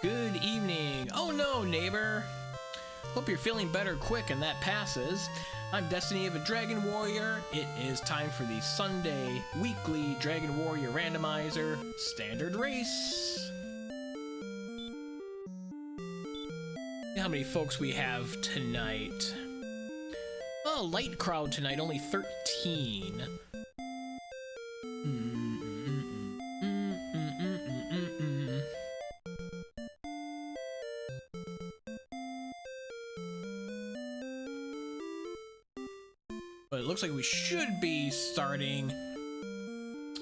Good evening. Oh no, neighbor. Hope you're feeling better quick and that passes. I'm Dragon Warrior. It is time for the Sunday weekly Dragon Warrior Randomizer standard race. See how many folks we have tonight. Oh, light crowd tonight, only 13. But it looks like we should be starting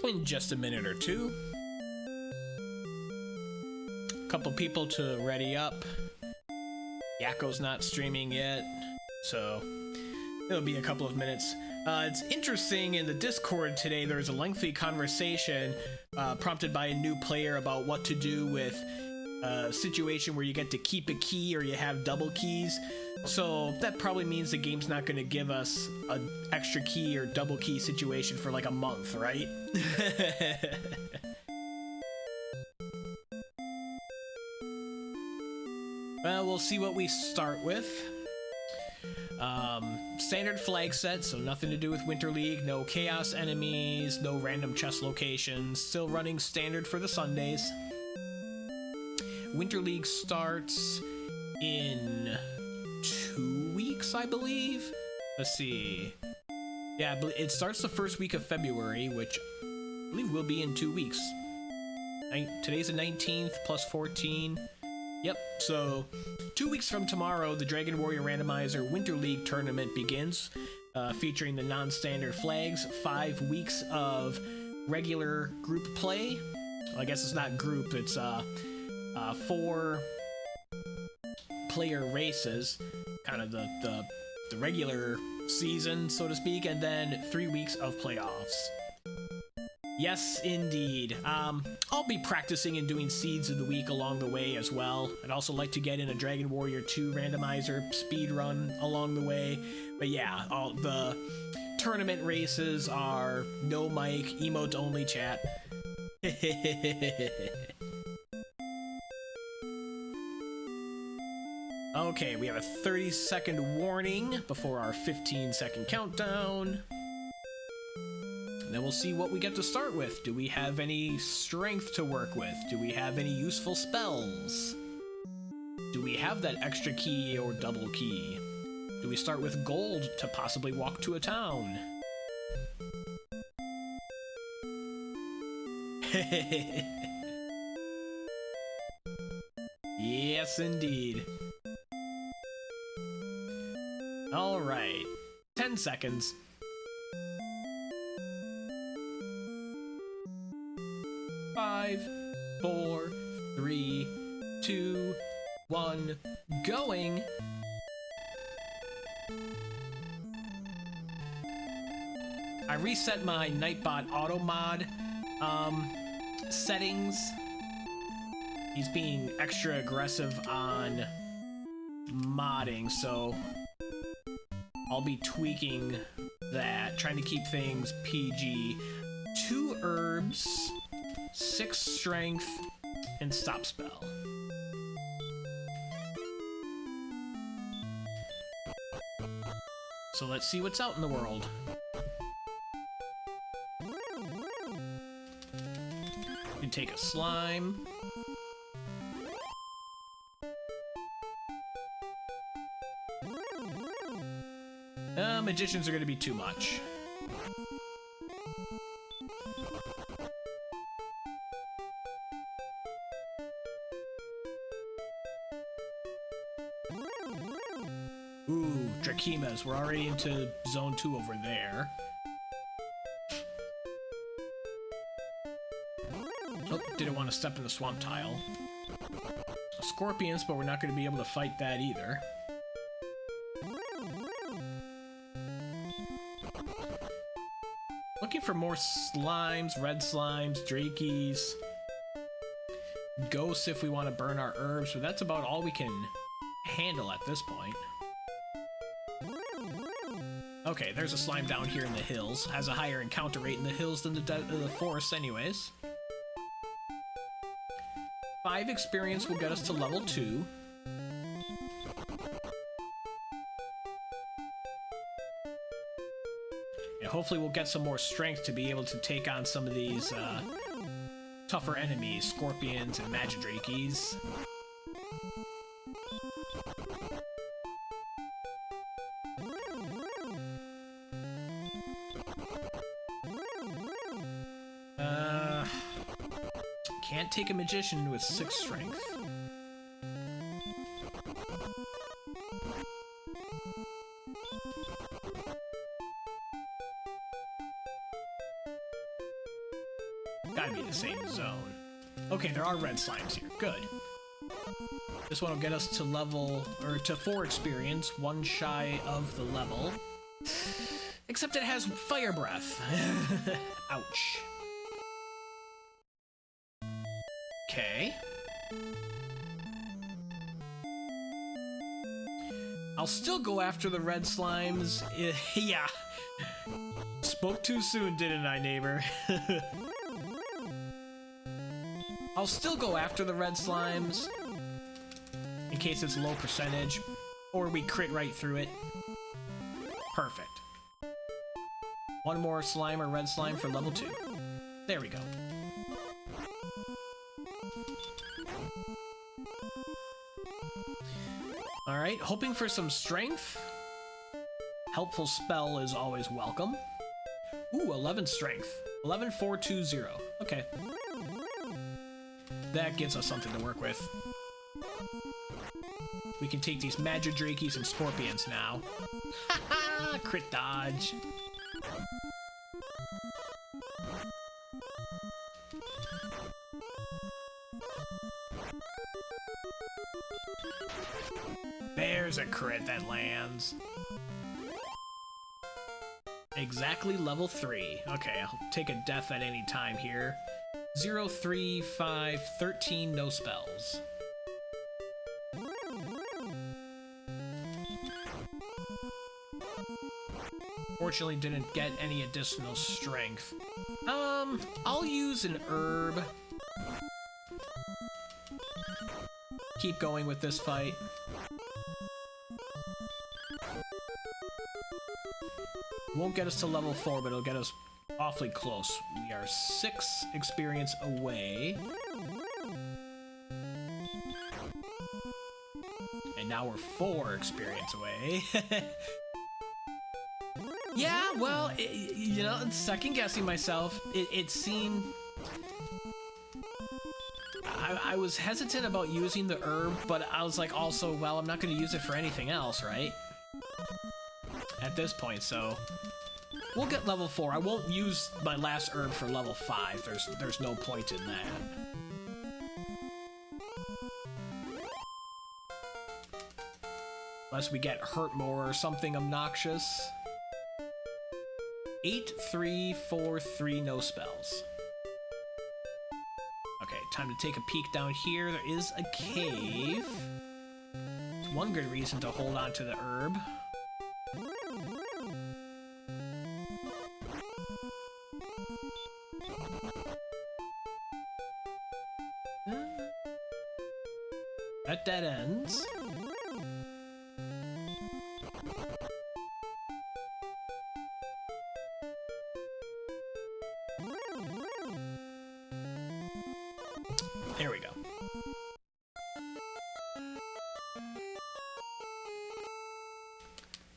in just a minute or two. A couple people to ready up. Yakko's not streaming yet, so it'll be a couple of minutes. It's interesting, in the Discord today there's a lengthy conversation prompted by a new player about what to do with a situation where you get to keep a key or you have double keys. So that probably means the game's not going to give us an extra key or double key situation for like a month, right? Well, we'll see what we start with. Standard flag set, so nothing to do with Winter League, no chaos enemies, no random chest locations, still running standard for the Sundays. Winter League starts in 2 weeks, I believe. Let's see. Yeah, it starts the first week of February, which I believe will be in 2 weeks. Today's the 19th plus 14. Yep, so 2 weeks from tomorrow, the Dragon Warrior Randomizer Winter League tournament begins, featuring the non-standard flags, 5 weeks of regular group play. Well, I guess it's not group, it's 4 player races, kind of the regular season, so to speak, and then 3 weeks of playoffs. Yes, indeed. I'll be practicing and doing Seeds of the Week along the way as well. I'd also like to get in a Dragon Warrior 2 randomizer speed run along the way. But yeah, all the tournament races are no mic, emote only chat. Okay, we have a 30-second warning before our 15-second countdown. And then we'll see what we get to start with. Do we have any strength to work with? Do we have any useful spells? Do we have that extra key or double key? Do we start with gold to possibly walk to a town? Yes, indeed. All right, 10 seconds. 5, 4, 3, 2, 1, going. I reset my Nightbot auto mod settings. He's being extra aggressive on modding, so I'll be tweaking that, trying to keep things PG. 2 herbs, 6 strength, and stop spell. So let's see what's out in the world. You can take a slime. Magicians are going to be too much. Ooh, Drakimas. We're already into zone 2 over there. Oh, didn't want to step in the swamp tile. Scorpions, but we're not going to be able to fight that either. Looking for more slimes, red slimes, drakies, ghosts if we want to burn our herbs, but that's about all we can handle at this point. Okay, there's a slime down here in the hills. Has a higher encounter rate in the hills than the forest anyways. 5 experience will get us to level 2. And hopefully we'll get some more strength to be able to take on some of these tougher enemies, scorpions and magidrakes. Can't take a magician with 6 strength. Gotta be the same zone. Okay, there are red slimes here. Good. This one will get us to level, or to 4 experience, 1 shy of the level. Except it has fire breath. Ouch. Okay. I'll still go after the red slimes. Yeah. Spoke too soon, didn't I, neighbor? I'll still go after the red slimes in case it's low percentage, or we crit right through it. Perfect. 1 more slime or red slime for level 2. There we go. Alright, hoping for some strength. Helpful spell is always welcome. Ooh, 11 strength. 11,420. Okay. That gives us something to work with. We can take these magidrakes and scorpions now. Haha! Crit dodge. There's a crit that lands. Exactly level 3. Okay, I'll take a death at any time here. 0, 3, 5, 13, no spells. Fortunately, didn't get any additional strength. I'll use an herb. Keep going with this fight. Won't get us to level 4, but it'll get us awfully close. We are 6 experience away. And now we're 4 experience away. Yeah, well, you know, second guessing myself, it seemed... I was hesitant about using the herb, but I was like also, well, I'm not going to use it for anything else, right? At this point, so... We'll get level 4. I won't use my last herb for level 5. There's no point in that. Unless we get hurt more or something obnoxious. 8, 3, 4, 3, no spells. Okay, time to take a peek down here. There is a cave. It's one good reason to hold on to the herb. That dead ends. There we go.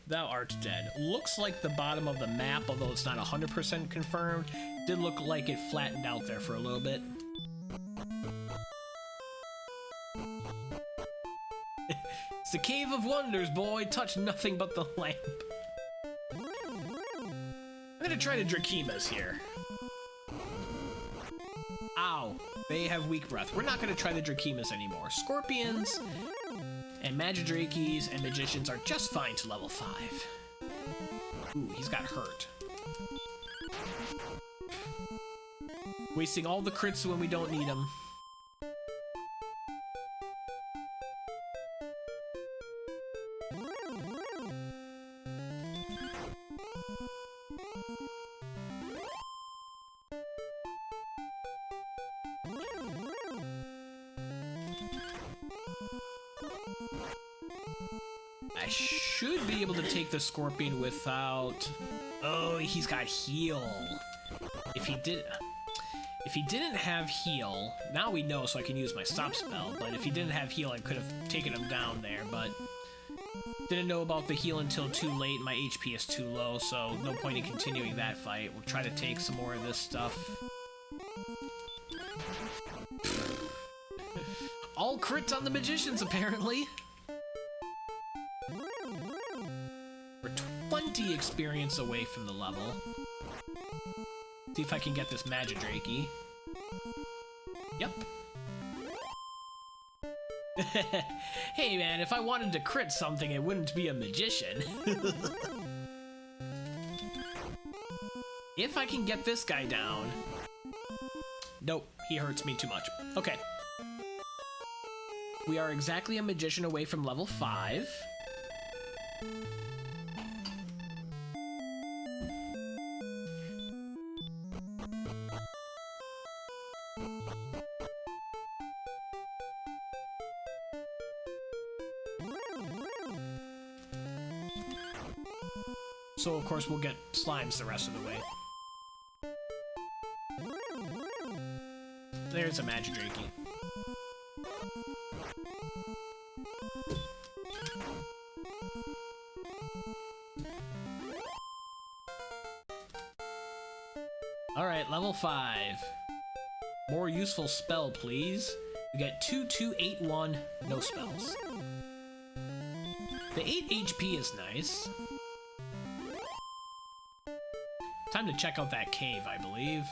Thou art dead. Looks like the bottom of the map, although it's not 100% confirmed, did look like it flattened out there for a little bit. It's the Cave of Wonders, boy. Touch nothing but the lamp. I'm gonna try the Drakemas here. Ow. They have weak breath. We're not gonna try the Drakemas anymore. Scorpions and magidrakes and magicians are just fine to level 5. Ooh, he's got hurt. Wasting all the crits when we don't need them. I should be able to take the scorpion without... Oh, he's got heal. If he didn't have heal, now we know, so I can use my stop spell, but if he didn't have heal, I could have taken him down there, but didn't know about the heal until too late. My HP is too low, so no point in continuing that fight. We'll try to take some more of this stuff. All crits on the magicians, apparently. We're 20 experience away from the level. See if I can get this Magidrakey. Yep. Hey man, if I wanted to crit something, it wouldn't be a magician. If I can get this guy down... Nope, he hurts me too much. Okay. We are exactly a magician away from level 5. So of course we'll get slimes the rest of the way. There's a Magidrakey. Alright, level 5. More useful spell, please. We get 2281, no spells. The 8 HP is nice. Time to check out that cave, I believe.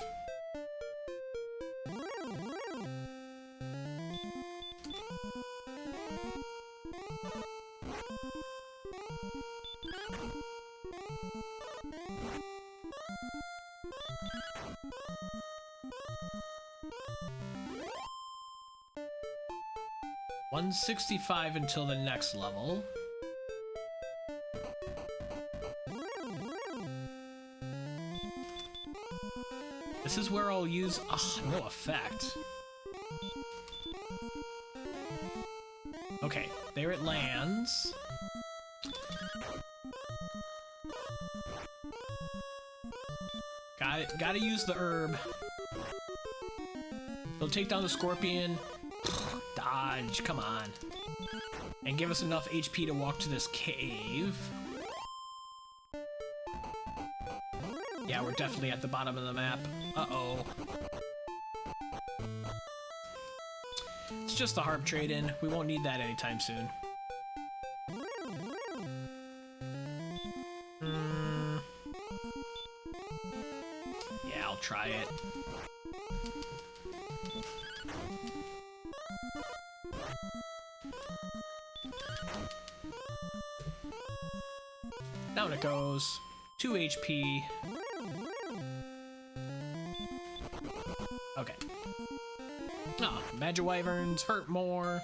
$165 until the next level. This is where I'll use... no effect. Okay, there it lands. Gotta use the herb. It'll take down the scorpion. Dodge, come on. And give us enough HP to walk to this cave. Yeah, we're definitely at the bottom of the map. Uh-oh. It's just a harp trade-in. We won't need that anytime soon. Yeah, I'll try it. Down it goes. 2 HP. Okay. Ah, Magiwyverns hurt more.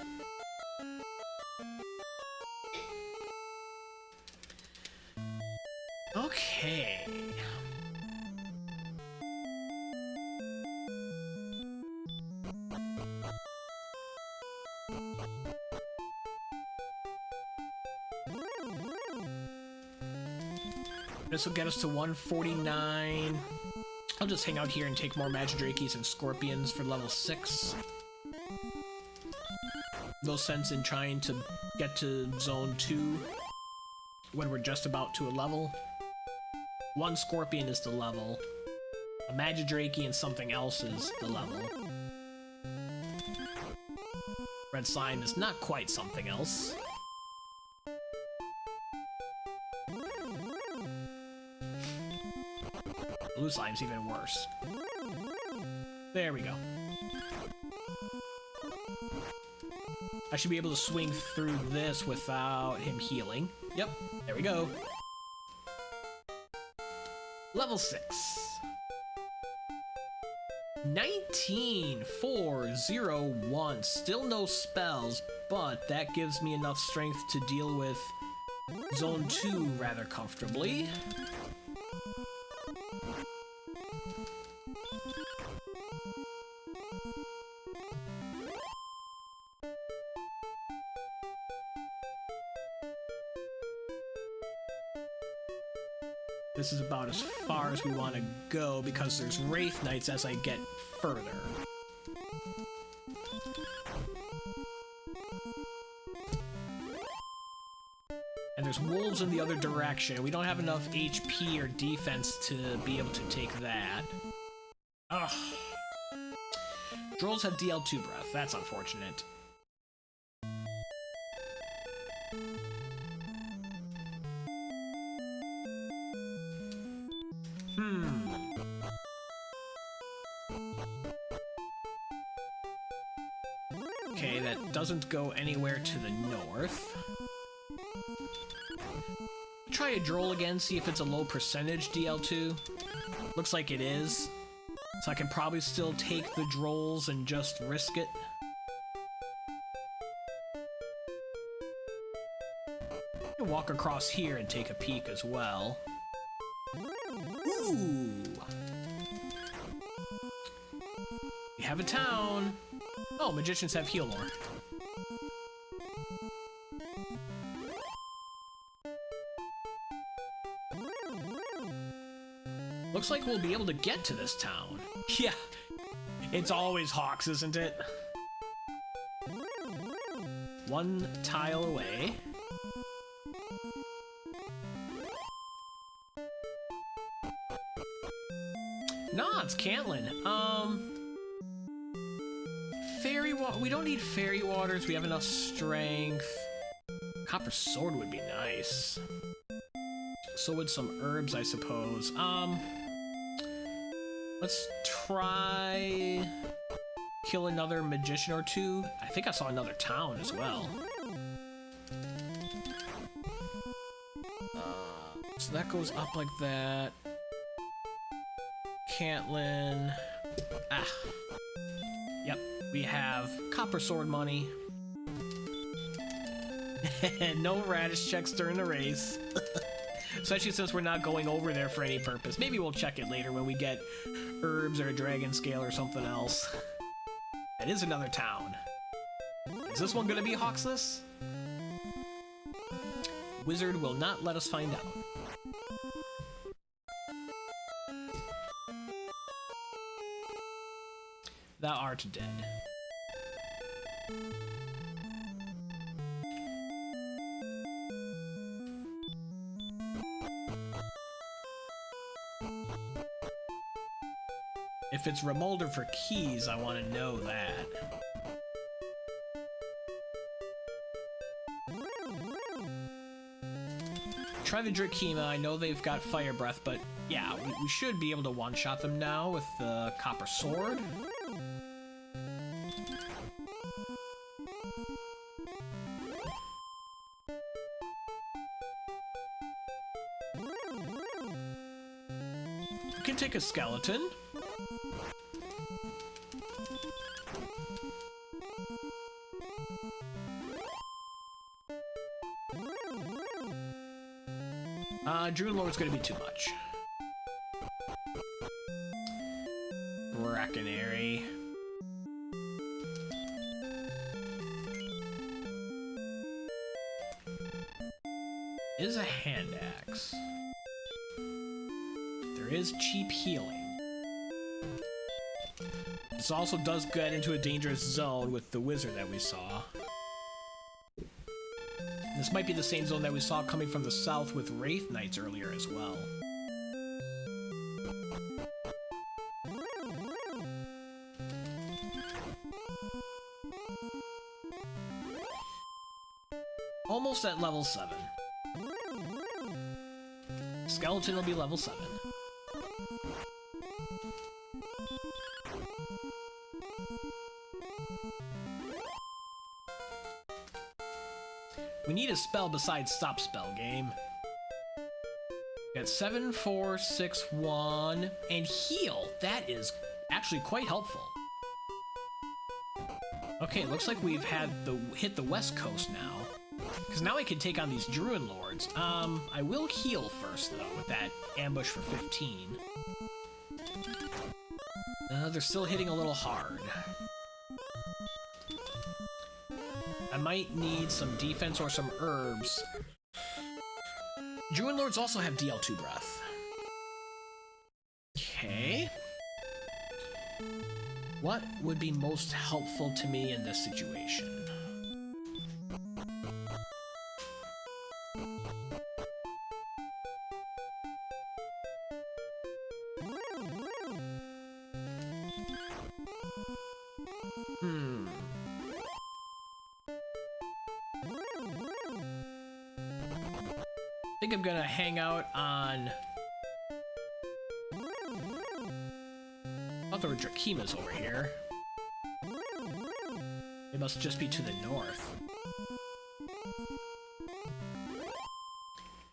Okay. This will get us to 149. I'll just hang out here and take more Magidrakeys and Scorpions for level 6. No sense in trying to get to zone 2 when we're just about to a level. 1 Scorpion is the level. A Magidrakey and something else is the level. Red Slime is not quite something else. Blue Slime's even worse. There we go. I should be able to swing through this without him healing. Yep, there we go. Level 6. 19401. Still no spells, but that gives me enough strength to deal with Zone 2 rather comfortably. this is about as far as we want to go because there's Wraith Knights as I get further. And there's wolves in the other direction. We don't have enough HP or defense to be able to take that. Ugh. Drolls have DL2 breath. That's unfortunate. Okay, that doesn't go anywhere to the north. Try a droll again, see if it's a low percentage DL2. Looks like it is. So I can probably still take the drolls and just risk it. I can walk across here and take a peek as well. Ooh! We have a town! Oh, magicians have heal lore. Looks like we'll be able to get to this town. Yeah, it's always Hawks, isn't it? One tile away. Nah, it's Cantlin. Fairy water. We don't need fairy waters. We have enough strength. Copper sword would be nice. So would some herbs, I suppose. Let's try kill another magician or two. I think I saw another town as well. So that goes up like that. Cantlin. Ah. Yep, we have copper sword money. No radish checks during the race. Especially since we're not going over there for any purpose. Maybe we'll check it later when we get herbs or a dragon scale or something else. That is another town. Is this one gonna be Hawksless? Wizard will not let us find out. Thou art dead. If it's Remolder for keys, I want to know that. Try the Drakima. I know they've got fire breath, but yeah, we should be able to one-shot them now with the copper sword. We can take a skeleton. Dragonlord's gonna be too much. Brackenary. Is a hand axe. There is cheap healing. This also does get into a dangerous zone with the wizard that we saw. This might be the same zone that we saw coming from the south with Wraith Knights earlier as well. Almost at level 7. Skeleton will be level 7. We need a spell besides stopspell, game. Got 7, 4, 6, 1, and heal. That is actually quite helpful. Okay, looks like we've hit the west coast now. Because now I can take on these Dragonlords. I will heal first, though, with that ambush for 15. They're still hitting a little hard. I might need some defense or some herbs. Dragonlords also have DL2 breath. Okay. What would be most helpful to me in this situation? I think I'm gonna hang out on... I thought there were Drakimas over here. They must just be to the north.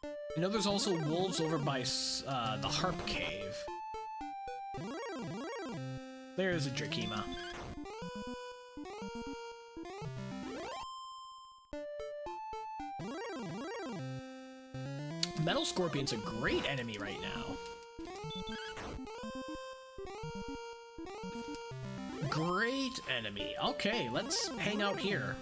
I know there's also wolves over by the Harp Cave. There's a Drakima. Metal Scorpion's a great enemy right now. Great enemy. Okay, let's hang out here.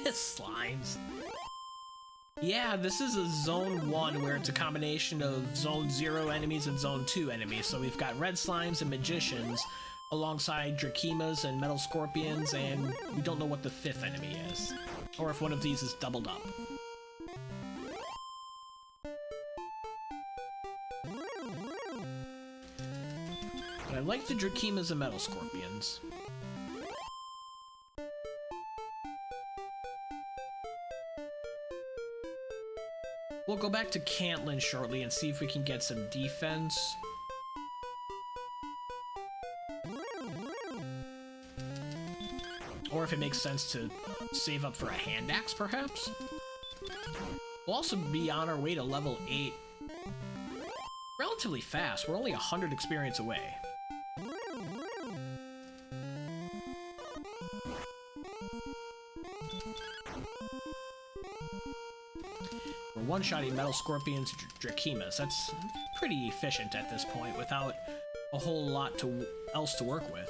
Slimes. Yeah, this is a Zone 1 where it's a combination of Zone 0 enemies and Zone 2 enemies. So we've got red slimes and magicians alongside Drakimas and metal scorpions, and we don't know what the fifth enemy is. Or if one of these is doubled up. But I like the Drakimas and metal scorpions. We'll go back to Cantlin shortly and see if we can get some defense. Or if it makes sense to save up for a hand axe, perhaps? We'll also be on our way to level 8 relatively fast. We're only 100 experience away. We're one-shotting metal scorpions, Drakimas. That's pretty efficient at this point without a whole lot else to work with.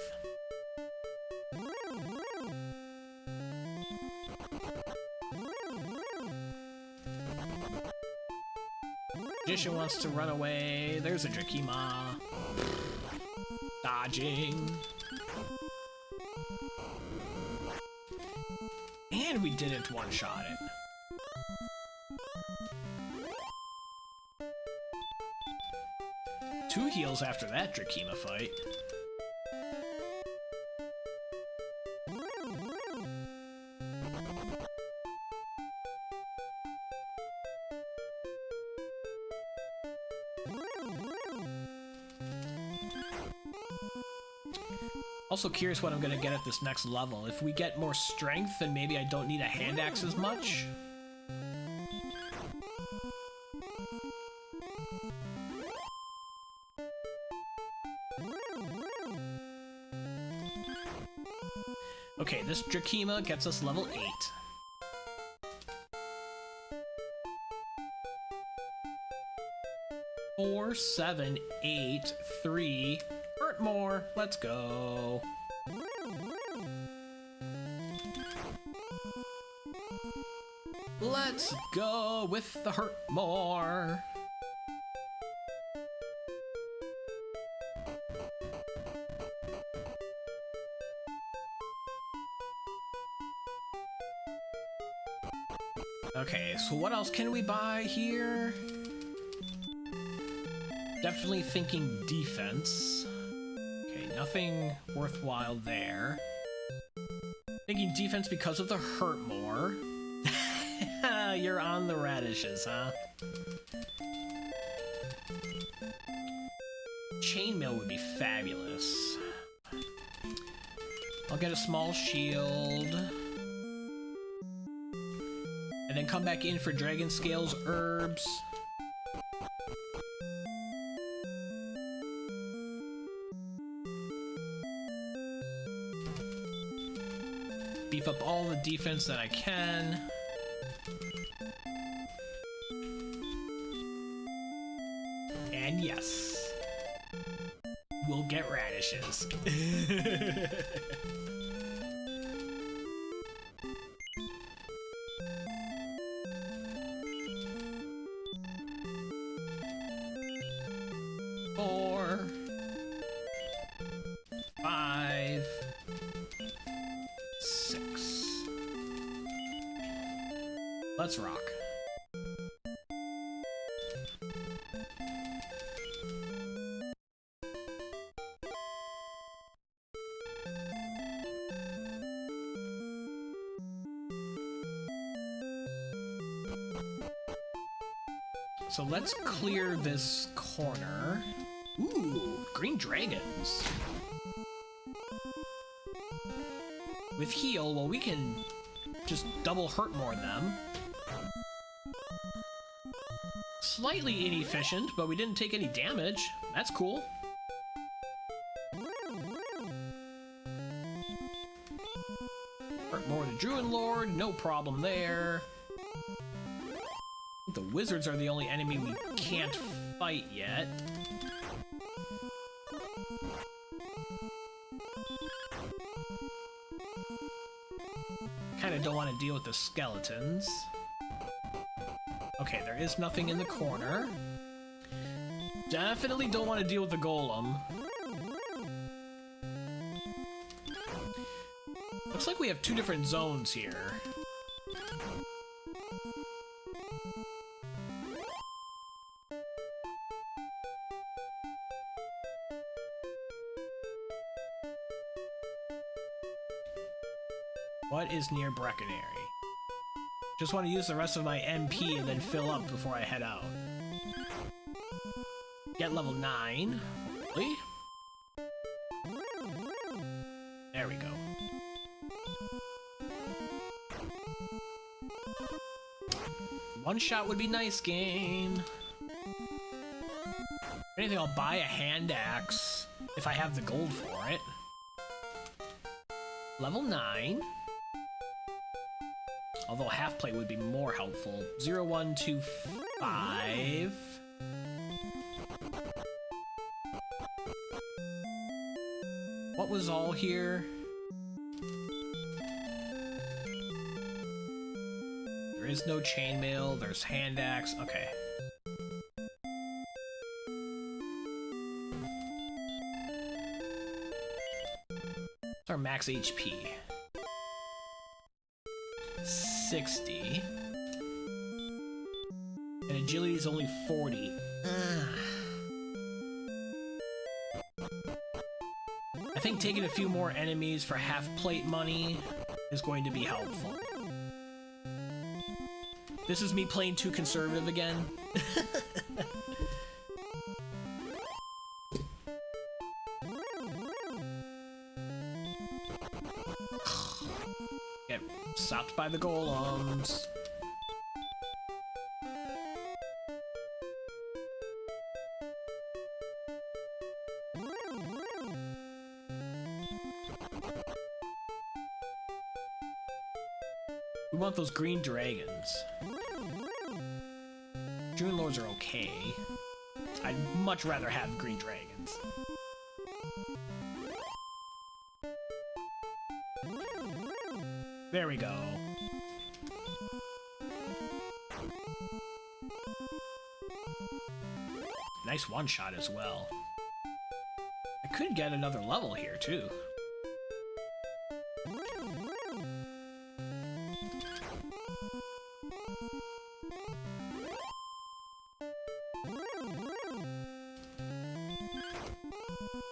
Magician wants to run away. There's a Drakima. Dodging. And we didn't one-shot it. Two heals after that Drakima fight. Also curious what I'm gonna get at this next level. If we get more strength, then maybe I don't need a hand axe as much. Okay, this Drakima gets us level 8. Four, 7, 8, 3. Hurt more. Let's go. Let's go with the hurt more. Okay, so what else can we buy here? Definitely thinking defense. Okay, nothing worthwhile there. Thinking defense because of the hurt more. You're on the radishes, huh? Chainmail would be fabulous. I'll get a small shield. And then come back in for Dragon Scales herbs. Beef up all the defense that I can. And yes, we'll get radishes. Four, 5, 6. Let's rock. So let's clear this corner. Ooh, green dragons. With heal, well, we can just double hurt more them. Slightly inefficient, but we didn't take any damage. That's cool. Hurt more the Dragonlord, no problem there. The wizards are the only enemy we can't fight yet. Kinda don't want to deal with the skeletons. Okay, there is nothing in the corner. Definitely don't want to deal with the golem. Looks like we have 2 different zones here. What is near Brecconary? Just want to use the rest of my MP and then fill up before I head out. Get level 9, hopefully. There we go. One shot would be nice, game. If anything, I'll buy a hand axe if I have the gold for it. Level 9. Although half plate would be more helpful. 0, 1, 2, 5. What was all here? There is no chainmail, there's hand axe, okay. What's our max HP? 60. And agility is only 40. I think taking a few more enemies for half plate money is going to be helpful. This is me playing too conservative again. Get stopped by the golems. We want those green dragons. Dragonlords are okay. I'd much rather have green dragons. There we go. Nice one-shot as well. I could get another level here, too.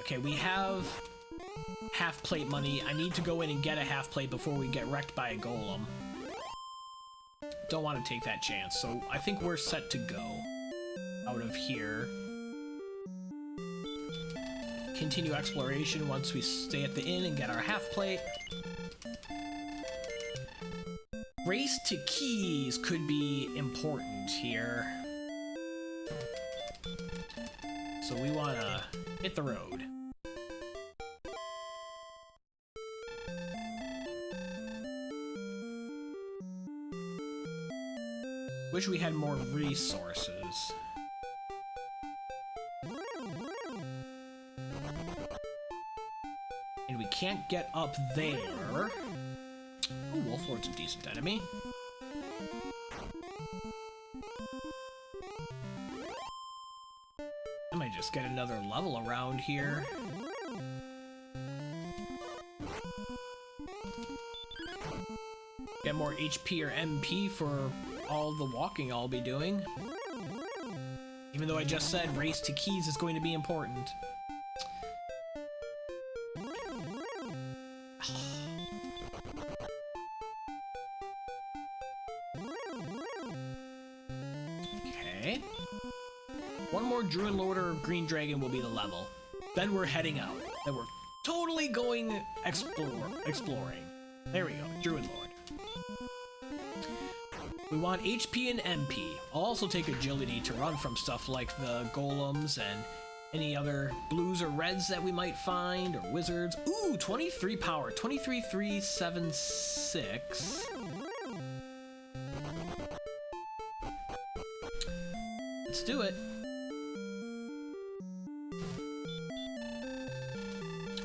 Okay, we have half plate money. I need to go in and get a half plate before we get wrecked by a golem. Don't want to take that chance, so I think we're set to go out of here. Continue exploration once we stay at the inn and get our half plate. Race to keys could be important here. So we want to hit the road. Wish we had more resources. And we can't get up there. Oh, Wolflord's a decent enemy. I might just get another level around here. Get more HP or MP for all the walking I'll be doing. Even though I just said race to keys is going to be important. Okay. One more Dragonlord or Green Dragon will be the level. Then we're heading out. Then we're totally going exploring. There we go, Dragonlord. We want HP and MP. I'll also take agility to run from stuff like the golems and any other blues or reds that we might find, or wizards. Ooh, 23 power, 23,376. Let's do it.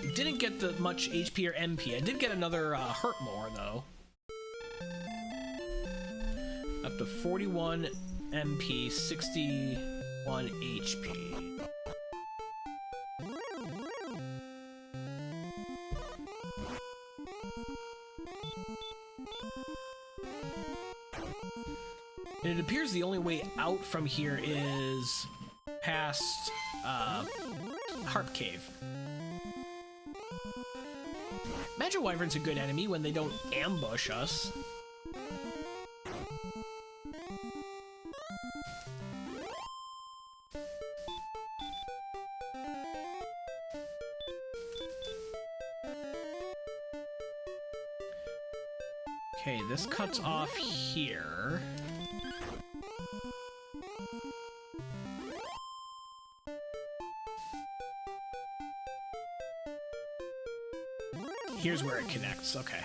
We didn't get the much HP or MP. I did get another hurt more though. Up to 41 MP, 61 HP. And it appears the only way out from here is past Harp Cave. Magi-Wyvern's a good enemy when they don't ambush us. Okay, this cuts off here. Here's where it connects, okay.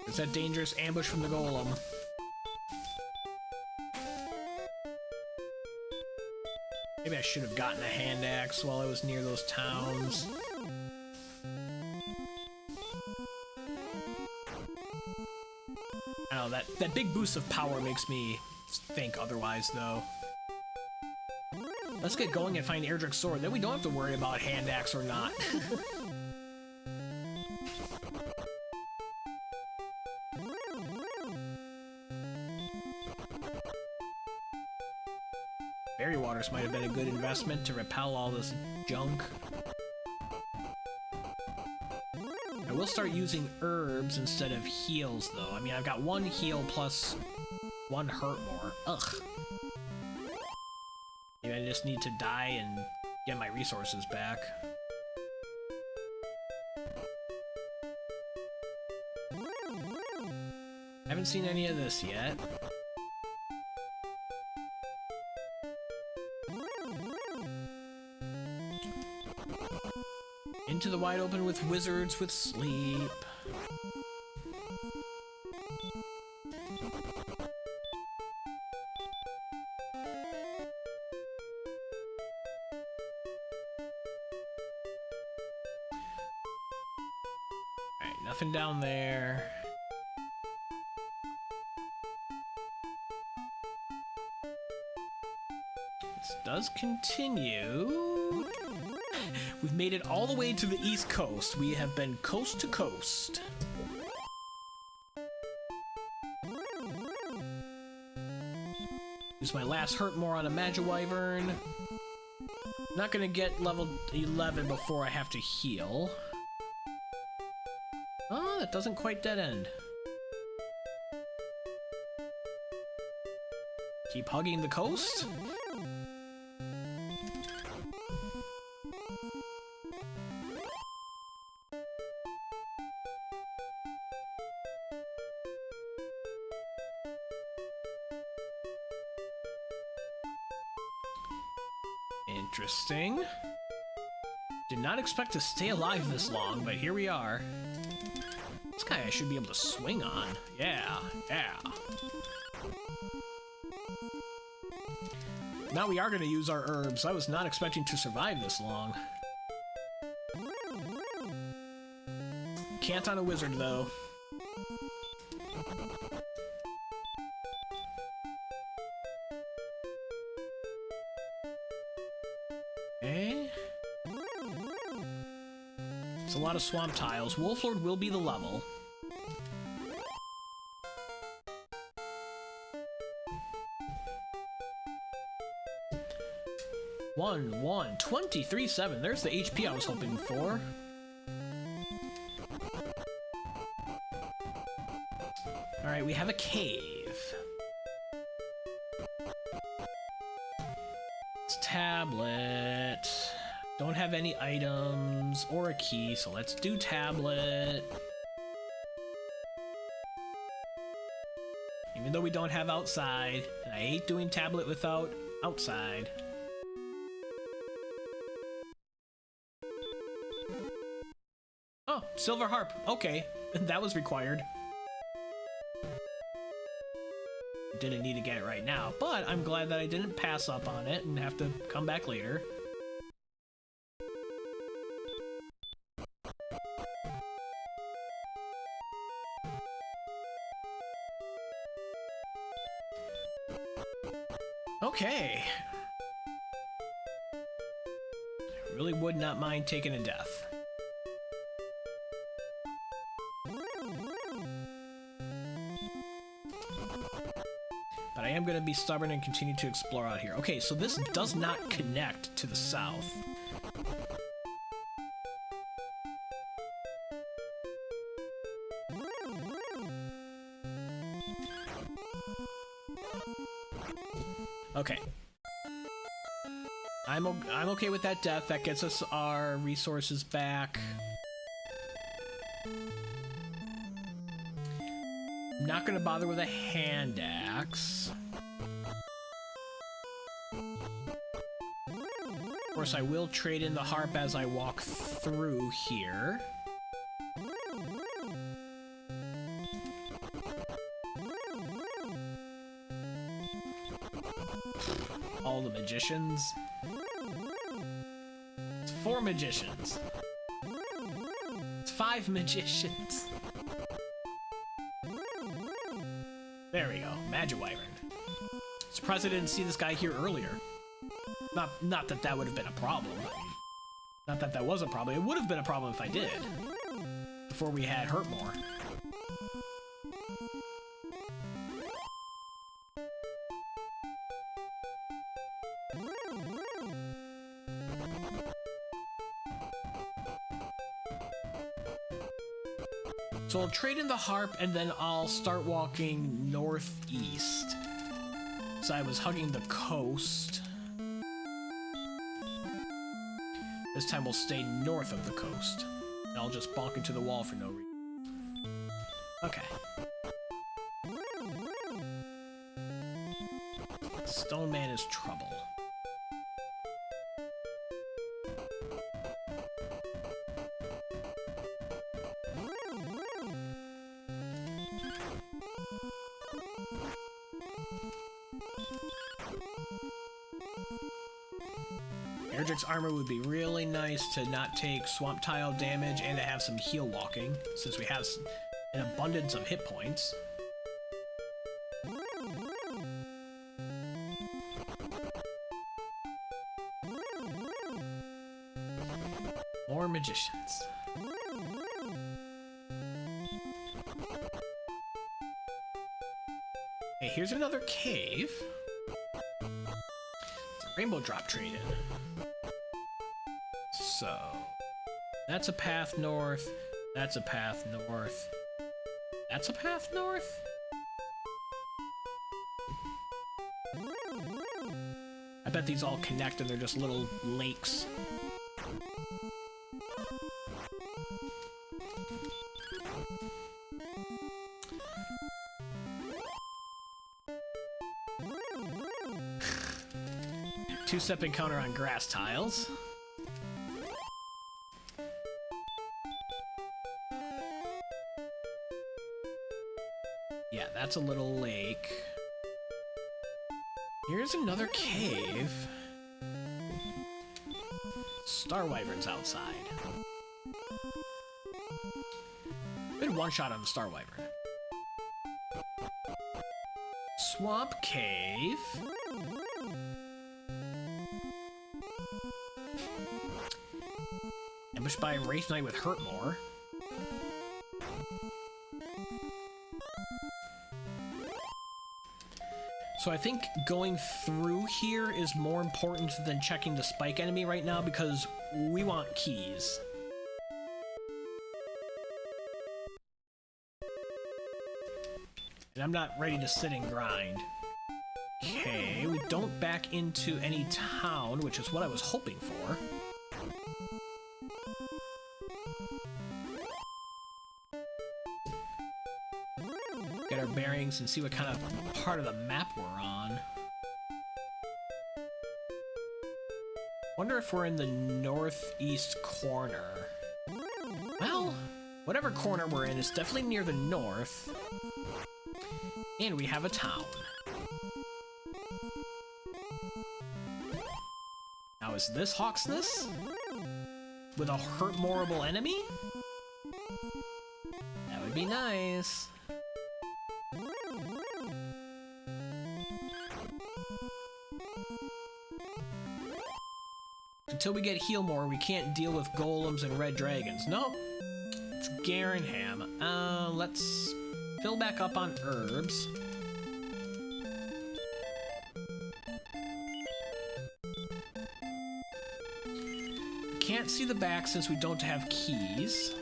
Is that dangerous ambush from the golem? Maybe I should have gotten a hand axe while I was near those towns. I don't know, that big boost of power makes me think otherwise, though. Let's get going and find Erdrick's sword, then we don't have to worry about hand axe or not. Berry waters might have been a good investment to repel all this junk. I will start using herbs instead of heals, though. I mean, I've got one heal plus one hurt more. Ugh. Maybe I just need to die and get my resources back. I haven't seen any of this yet. Into the wide open with wizards with sleep. Alright, nothing down there. This does continue. We've made it all the way to the East Coast. We have been coast to coast. Use my last hurt more on a Magi-Wyvern. Not gonna get level 11 before I have to heal. Oh, that doesn't quite dead end. Keep hugging the coast. Interesting. Did not expect to stay alive this long, but here we are. This guy I should be able to swing on. Yeah, yeah. Now we are going to use our herbs. I was not expecting to survive this long. Can't on a wizard, though. Okay. It's a lot of swamp tiles. Wolflord will be the level. One, 23-7. There's the HP I was hoping for. Alright, we have a cave. It's tablet. Don't have any items or a key, so let's do tablet. Even though we don't have outside, and I hate doing tablet without outside. Oh, Silver Harp. Okay, that was required. Didn't need to get it right now, but I'm glad that I didn't pass up on it and have to come back later. Okay. I really would not mind taking a death. But I am going to be stubborn and continue to explore out here. Okay, so this does not connect to the south. Okay. I'm okay with that death. That gets us our resources back. I'm not gonna bother with a hand axe. Of course, I will trade in the harp as I walk through here. All the magicians. It's 4 magicians. It's 5 magicians. There we go, Magiwyvern. Surprised I didn't see this guy here earlier. Not that that would have been a problem. I mean, not that that was a problem. It would have been a problem if I did. Before we had Hurtmore. So I'll trade in the harp and then I'll start walking northeast. So I was hugging the coast. This time we'll stay north of the coast. And I'll just bonk into the wall for no reason. Okay. Stone Man is trouble. Erdrick's armor would be really nice to not take swamp tile damage and to have some heal walking, since we have an abundance of hit points. More magicians. Hey, here's another cave. It's a rainbow drop trade-in. So, that's a path north, that's a path north, that's a path north? I bet these all connect and they're just little lakes. Two-step encounter on grass tiles. Yeah, that's a little lake. Here's another cave. Star Wyvern's outside. one-shot on the Star Wyvern. Swamp Cave. Ambushed by Wraith Knight with Hurtmore. So I think going through here is more important than checking the spike enemy right now because we want keys. And I'm not ready to sit and grind. Okay, we don't back into any town, which is what I was hoping for. Get our bearings and see what kind of part of the map we're on. Wonder if we're in the northeast corner. Well, whatever corner we're in is definitely near the north. And we have a town. Now is this Hawksness? With a hurt-morable enemy? That would be nice. Until we get heal more, we can't deal with golems and red dragons. Nope. It's Garenham. Let's fill back up on herbs. Can't see the back since we don't have keys.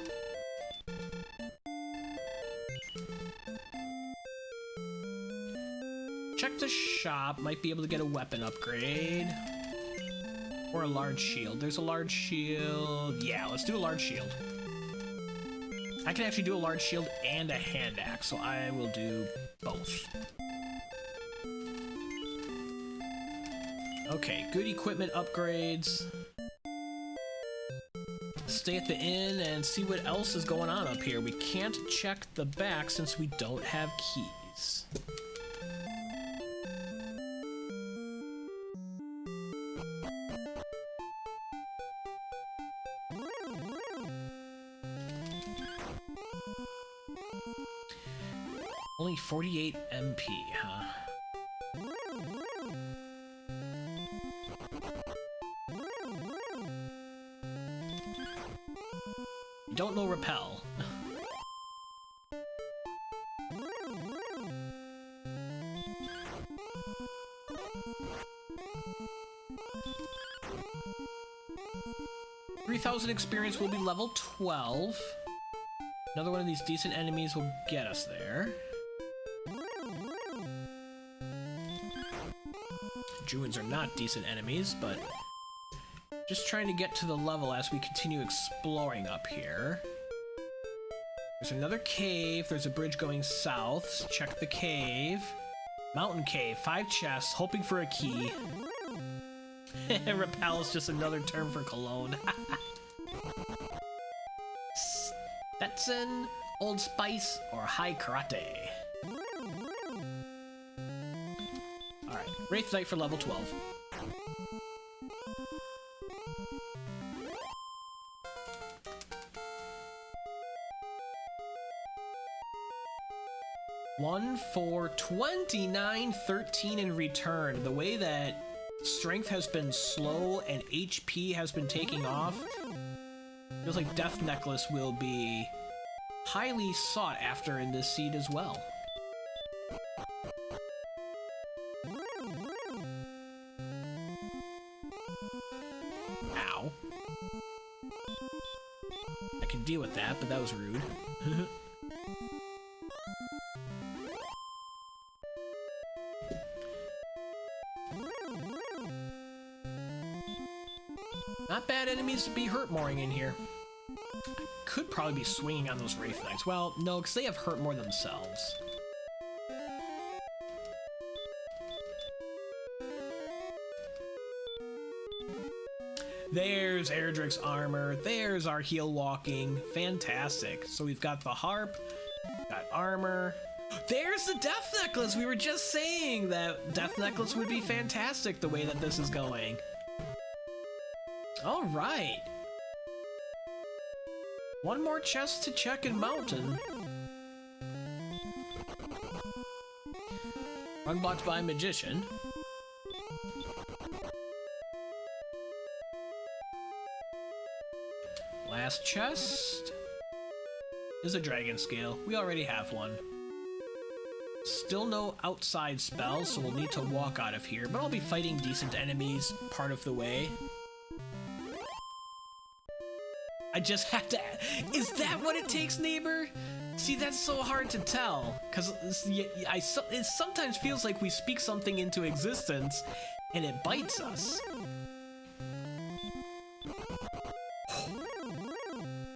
Check the shop. Might be able to get a weapon upgrade. Or a large shield. There's a large shield. Yeah, let's do a large shield. I can actually do a large shield and a hand axe, so I will do both. Okay, good equipment upgrades. Stay at the inn and see what else is going on up here. We can't check the back since we don't have keys. Only 48 MP, huh? Don't know repel. $3,000 experience will be level 12. Another one of these decent enemies will get us there. Druids are not decent enemies, but just trying to get to the level as we continue exploring up here. There's another cave. There's a bridge going south. Check the cave. Mountain cave. 5 chests. Hoping for a key. Repel is just another term for cologne. Stetson, Old Spice, or High Karate. Alright, Wraith Knight for level 12. One for 2913 in return. The way that strength has been slow and HP has been taking off, feels like Death Necklace will be highly sought after in this seed as well. Ow. I can deal with that, but that was rude. Not bad enemies to be hurt-mooring in here. I could probably be swinging on those Wraith Knights. Well, no, because they have hurt more themselves. There's Erdrick's armor. There's our heal walking. Fantastic. So we've got the harp, got armor. There's the Death Necklace. We were just saying that Death Necklace would be fantastic the way that this is going. All right. One more chest to check in Mountain. Unblocked by Magician. Last chest is a dragon scale. We already have one. Still no outside spells, so we'll need to walk out of here, but I'll be fighting decent enemies part of the way. I just have to... Is that what it takes, neighbor? See, that's so hard to tell, because it sometimes feels like we speak something into existence, and it bites us.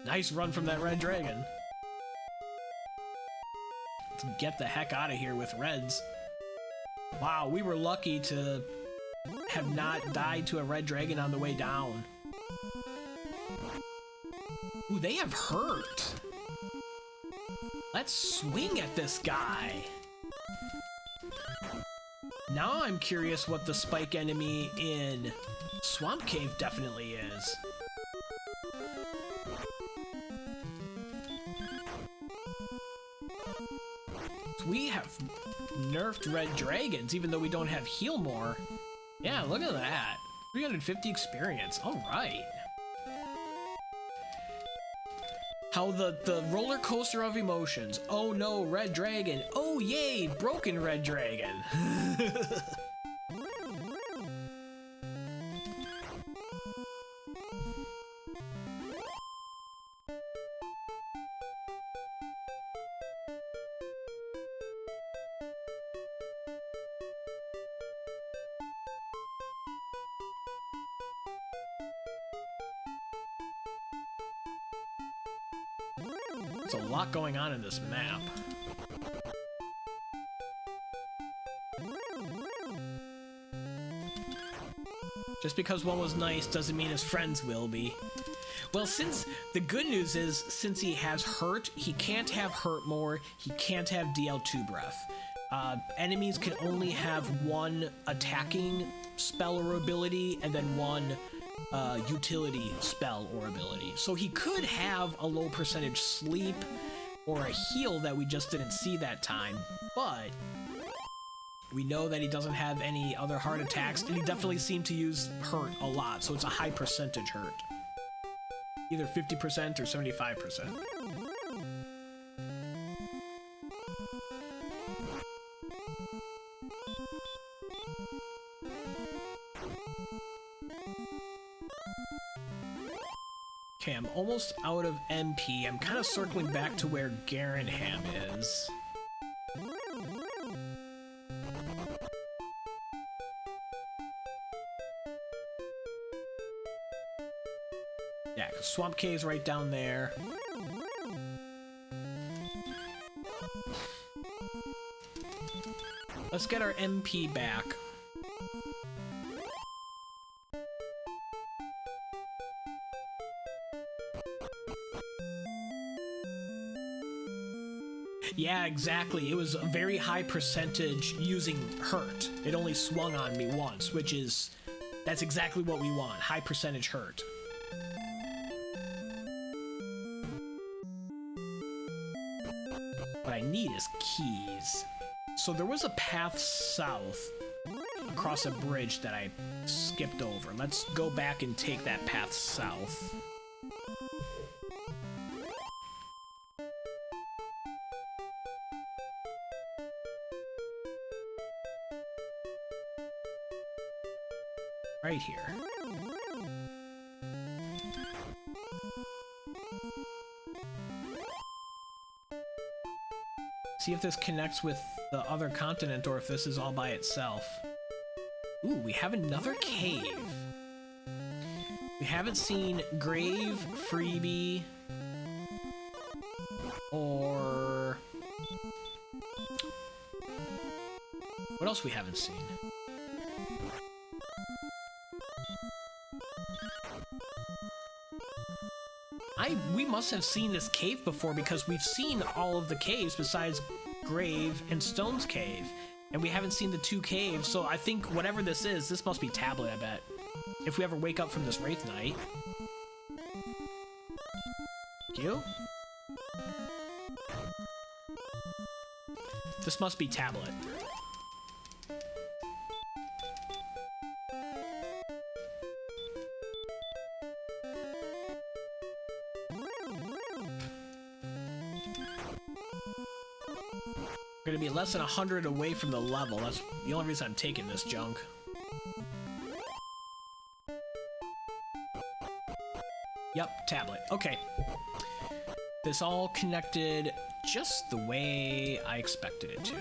Nice run from that red dragon. Let's get the heck out of here with reds. Wow, we were lucky to have not died to a red dragon on the way down. Ooh, they have hurt. Let's swing at this guy. Now I'm curious what the spike enemy in Swamp Cave definitely is. We have nerfed red dragons, even though we don't have heal more. Yeah, look at that. 350 experience. All right. How the roller coaster of emotions. Oh no, red dragon. Oh yay, broken red dragon. There's a lot going on in this map. Just because one was nice doesn't mean his friends will be. Well, since the good news is, since he has hurt, he can't have hurt more, he can't have DL2 breath. Enemies can only have one attacking spell or ability, and then one utility spell or ability. So he could have a low percentage sleep or a heal that we just didn't see that time, but we know that he doesn't have any other heart attacks, and he definitely seemed to use hurt a lot, so it's a high percentage hurt. Either 50% or 75%. Okay, I'm almost out of MP. I'm kind of circling back to where Garenham is. Yeah, 'cause Swamp Cave's right down there. Let's get our MP back. Yeah, exactly. It was a very high percentage using hurt. It only swung on me once, which is... that's exactly what we want. High percentage hurt. What I need is keys. So there was a path south across a bridge that I skipped over. Let's go back and take that path south. Right here. See if this connects with the other continent or if this is all by itself. Ooh, we have another cave. We haven't seen Grave, Freebie, or... what else we haven't seen? We must have seen this cave before because we've seen all of the caves besides Grave and Stone's Cave. And we haven't seen the two caves, so I think whatever this is, this must be Tablet, I bet. If we ever wake up from this Wraith Night. you. This must be tablet. We're gonna be less than 100 away from the level. That's the only reason I'm taking this junk. Yep, tablet. Okay. This all connected just the way I expected it to.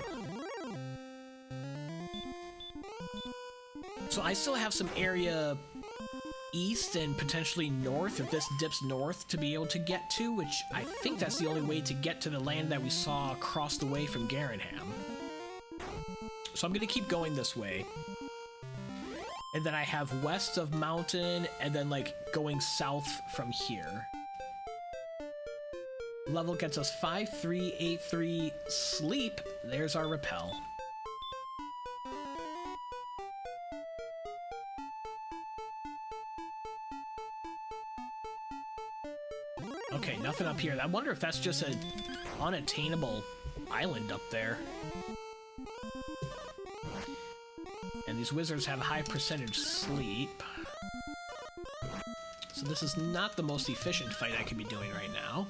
So I still have some area east and potentially north, if this dips north, to be able to get to, which I think that's the only way to get to the land that we saw across the way from Garenham. So I'm gonna keep going this way. And then I have west of mountain, and then like going south from here. Level gets us 5383 sleep. There's our repel. Okay, nothing up here. I wonder if that's just an unattainable island up there. And these wizards have a high percentage sleep. So this is not the most efficient fight I could be doing right now.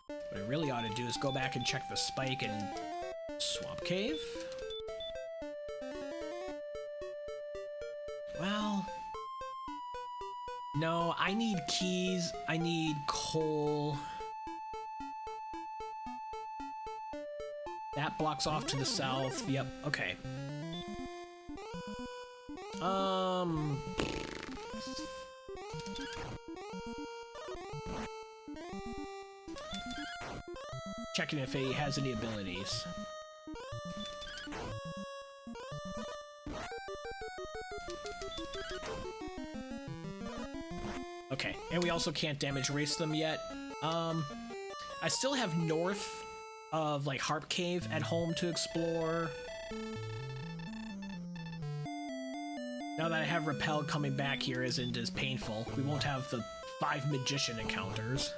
What I really ought to do is go back and check the spike in Swamp Cave. Well... no, I need keys, I need coal. That blocks off to the south, yep, okay. Checking if he has any abilities. Okay, and we also can't damage race them yet. I still have north of, like, Harp Cave at home to explore. Now that I have Repel, coming back here isn't as painful. We won't have the 5 magician encounters.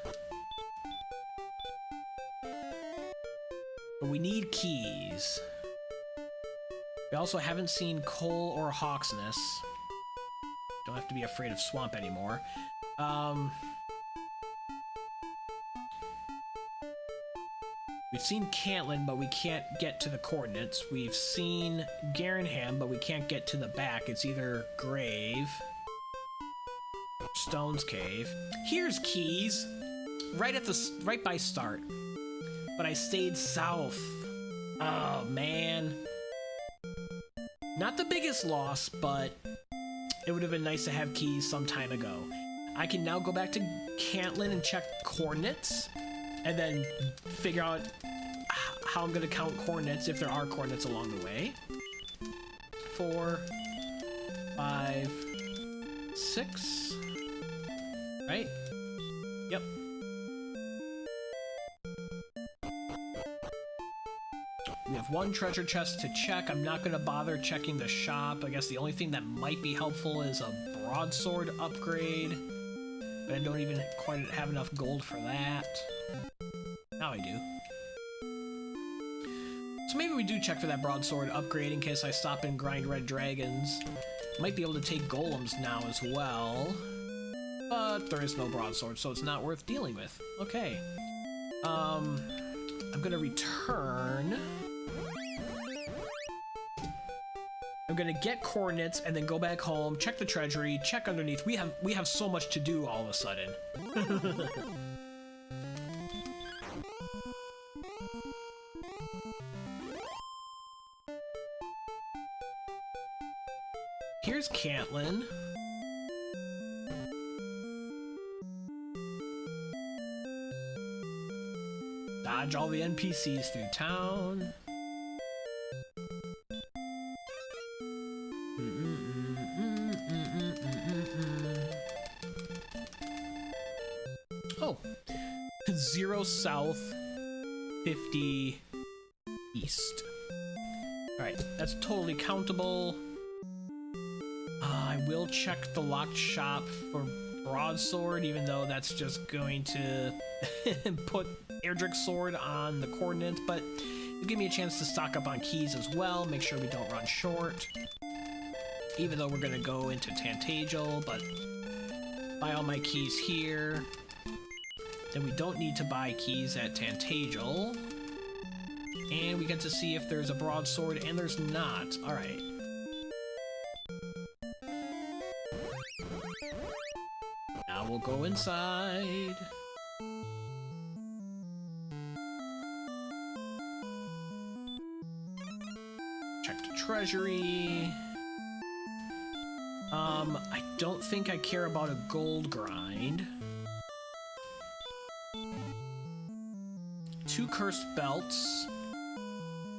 But we need keys. We also haven't seen Cole or Hawksness. Don't have to be afraid of Swamp anymore. We've seen Cantlin, but we can't get to the coordinates. We've seen Garenham, but we can't get to the back. It's either Grave, Stone's Cave. Here's keys, right by start. But I stayed south. Oh man. Not the biggest loss, but it would have been nice to have keys some time ago. I can now go back to Cantlin and check coordinates, and then figure out how I'm gonna count coordinates if there are coordinates along the way. 4, 5, 6. Right? Yep. We have 1 treasure chest to check. I'm not gonna bother checking the shop. I guess the only thing that might be helpful is a broadsword upgrade, but I don't even quite have enough gold for that. Now I do. So maybe we do check for that broadsword upgrade in case I stop and grind red dragons. Might be able to take golems now as well, but there is no broadsword, so it's not worth dealing with. Okay. I'm gonna return. I'm gonna get coordinates and then go back home, check the treasury, check underneath. We have so much to do all of a sudden. Here's Cantlin. Dodge all the NPCs through town. Oh, 0 south, 50 east. All right, that's totally countable. I will check the locked shop for broadsword, even though that's just going to put Erdrick's sword on the coordinates, but it'll give me a chance to stock up on keys as well, make sure we don't run short. Even though we're gonna go into Tantagel, but buy all my keys here. Then we don't need to buy keys at Tantagel. And we get to see if there's a broadsword, and there's not. Alright. Now we'll go inside. Check the treasury. I don't think I care about a gold grind. 2 cursed belts.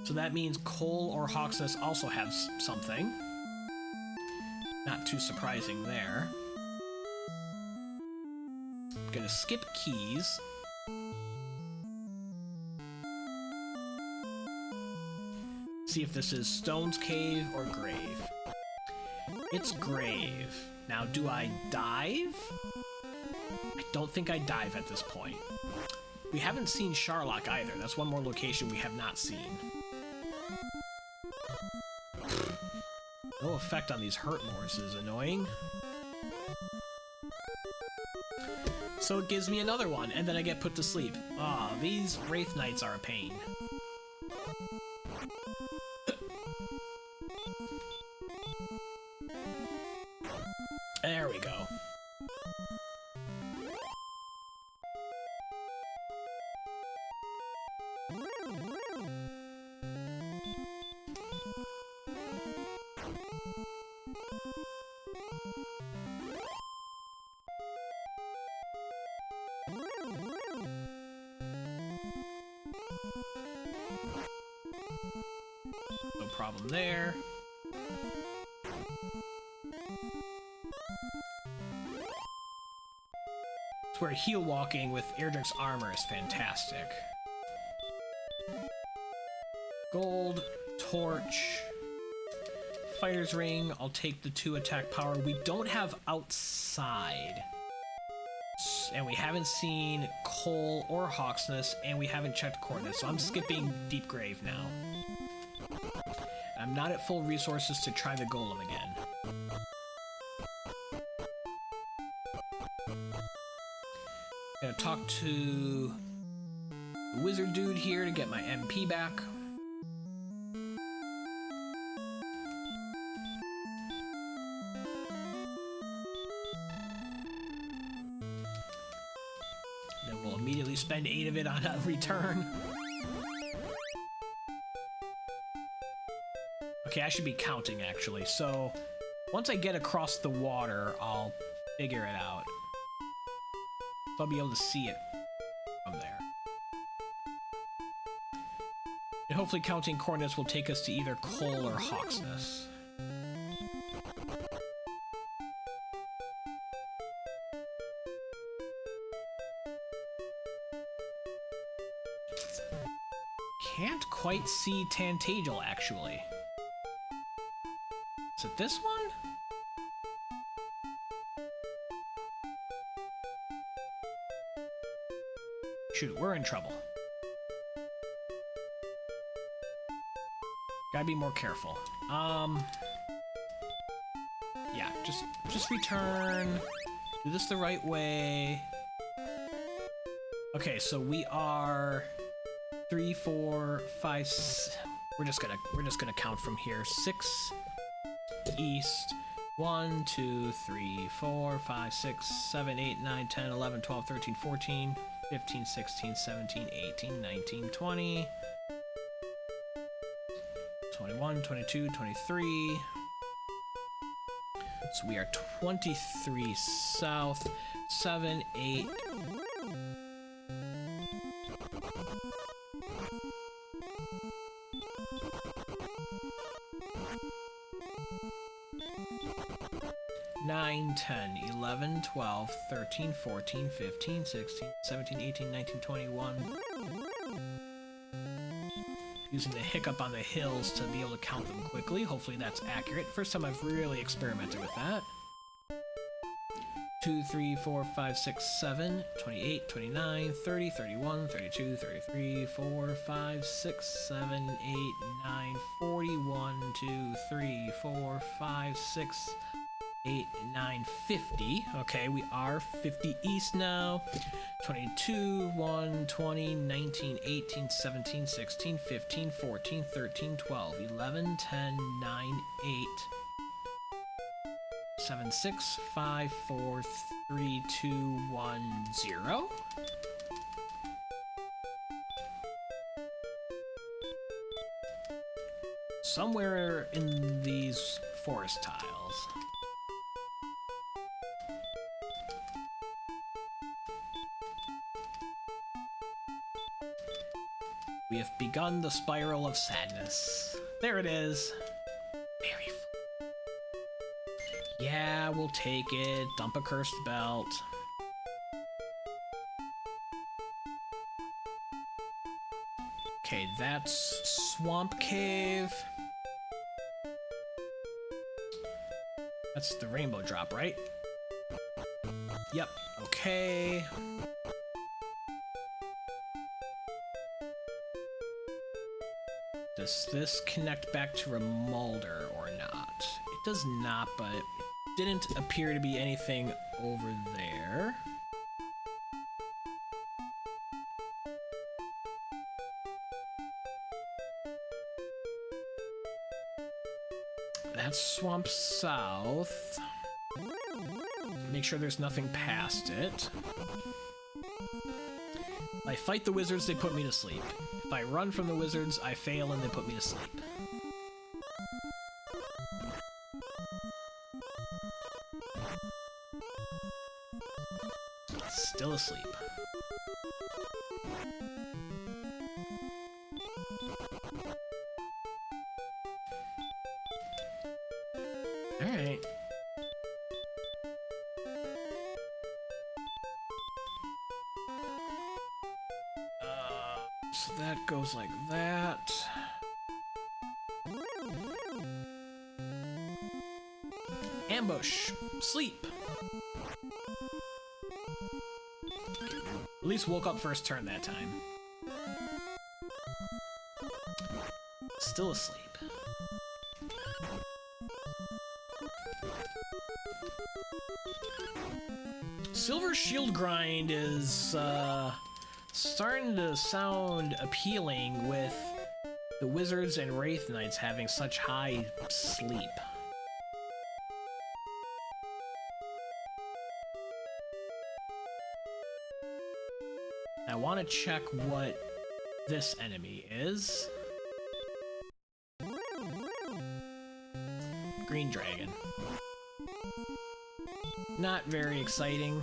So that means Cole or Hawksness also have something. Not too surprising there. Gonna skip keys. See if this is Stone's Cave or Grave. It's Grave. Now, do I dive? I don't think I dive at this point. We haven't seen Charlock either. That's one more location we have not seen. No effect on these hurt lords is annoying. So it gives me another one, and then I get put to sleep. Ah, these Wraith Knights are a pain. There we go. No problem there. It's where heel walking with Erdrick's armor is fantastic. Gold, torch, fighter's ring. I'll take the 2 attack power. We don't have outside. And we haven't seen Cole or Hawksness, and we haven't checked coordinates, so I'm skipping Deep Grave now. I'm not at full resources to try the Golem again. Gonna talk to the wizard dude here to get my MP back. Then we'll immediately spend 8 of it on a return. Okay, I should be counting actually. So once I get across the water, I'll figure it out. So I'll be able to see it from there. And hopefully counting coordinates will take us to either Cole or Hawksness. Can't quite see Tantagel, actually. Is it this one? Shoot, we're in trouble. Gotta be more careful. Yeah, just return. Do this the right way. Okay, so we are 3, 4, 5. We're just gonna count from here. 6 east. 1, 2, 3, 4, 5, 6, 7, 8, 9, 10, 11, 12, 13, 14, 15, 16, 17, 18, 19, 20, 21, 22, 23. So we are 23 south, 7, 8. Nine, 10, 11, 12, 13, 14, 15, 16, 17, 18, 19, 21. Using the hiccup on the hills to be able to count them quickly. Hopefully that's accurate. First time I've really experimented with that. 2, 3, 4, 5, 6, 7, 28, 29, 30, 31, 32, 33, 4, 5, 6, 7, 8, 9, 41, 2, 3, 4, 5, 6, 8, 9, 50. Okay, we are 50 east now. 22, 1, 20, 19, 18, 17, 16, 15, 14, 13, 12, 11, 10, 9, 8, 7, 6, 5, 4, 3, 2, 1, 0. Somewhere in these forest tiles. We have begun the spiral of sadness. There it is. Very full. Yeah, we'll take it. Dump a cursed belt. Okay, that's Swamp Cave. That's the rainbow drop, right? Yep, okay. Does this connect back to Remulder or not? It does not, but it didn't appear to be anything over there. That's Swamp South. Make sure there's nothing past it. If I fight the wizards, they put me to sleep. If I run from the wizards, I fail and they put me to sleep. Still asleep. Alright. So that goes like that. Ambush. Sleep. At least woke up first turn that time. Still asleep. Silver Shield Grind is starting to sound appealing with the Wizards and Wraith Knights having such high sleep. I want to check what this enemy is. Green Dragon. Not very exciting.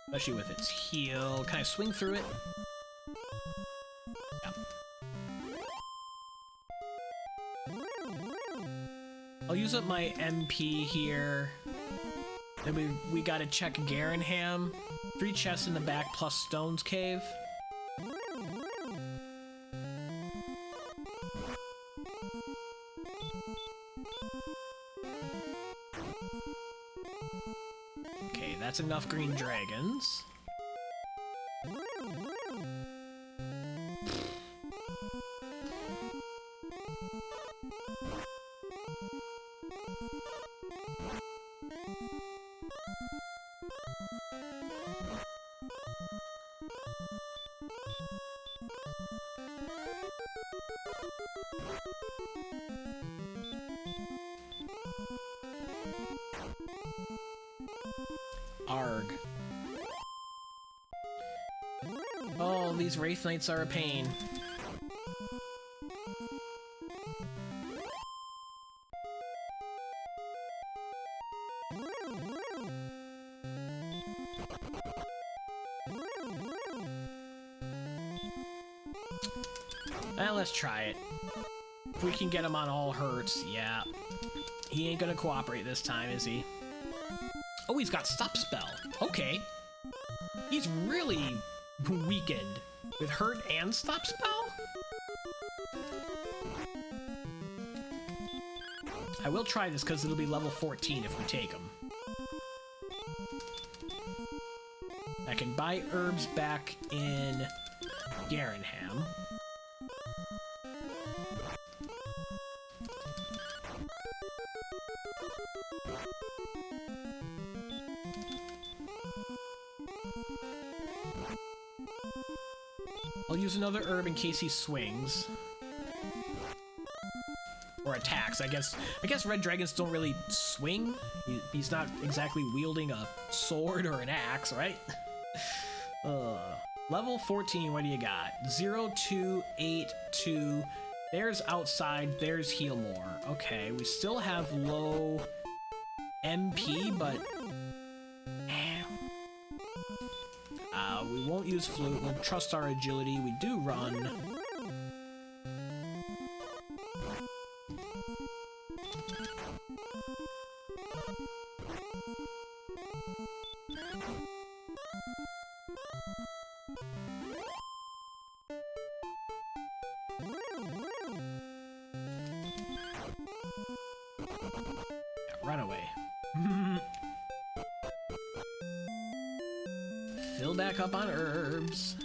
Especially with its heal. Can I swing through it? Yeah. I'll use up my MP here. Then we gotta check Garenham. 3 chests in the back plus Stone's Cave. Okay, that's enough green dragons. Arg. Oh, these Wraith Knights are a pain. Well, let's try it. If we can get him on all hurts, yeah. He ain't gonna cooperate this time, is he? Oh, he's got stopspell. Okay. He's really weakened with hurt and stopspell? I will try this because it'll be level 14 if we take them. I can buy herbs back in Garenham. I'll use another herb in case he swings. Or attacks. I guess red dragons don't really swing. He's not exactly wielding a sword or an axe, right? Level 14, what do you got? 0282. There's outside, there's heal more. Okay, we still have low MP, but we won't use flute. We'll trust our agility. We do run. Run away. Fill back up on herbs.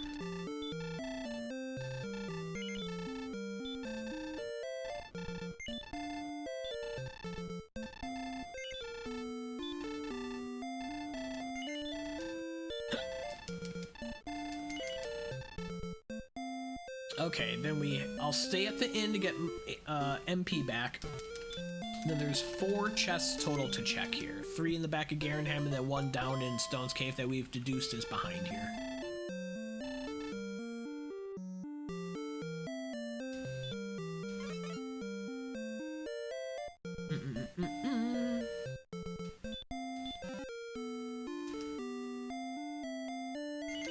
Okay, then I'll stay at the inn to get MP back. And then there's 4 chests total to check here. 3 in the back of Garenham, and then 1 down in Stone's Cave that we've deduced is behind here.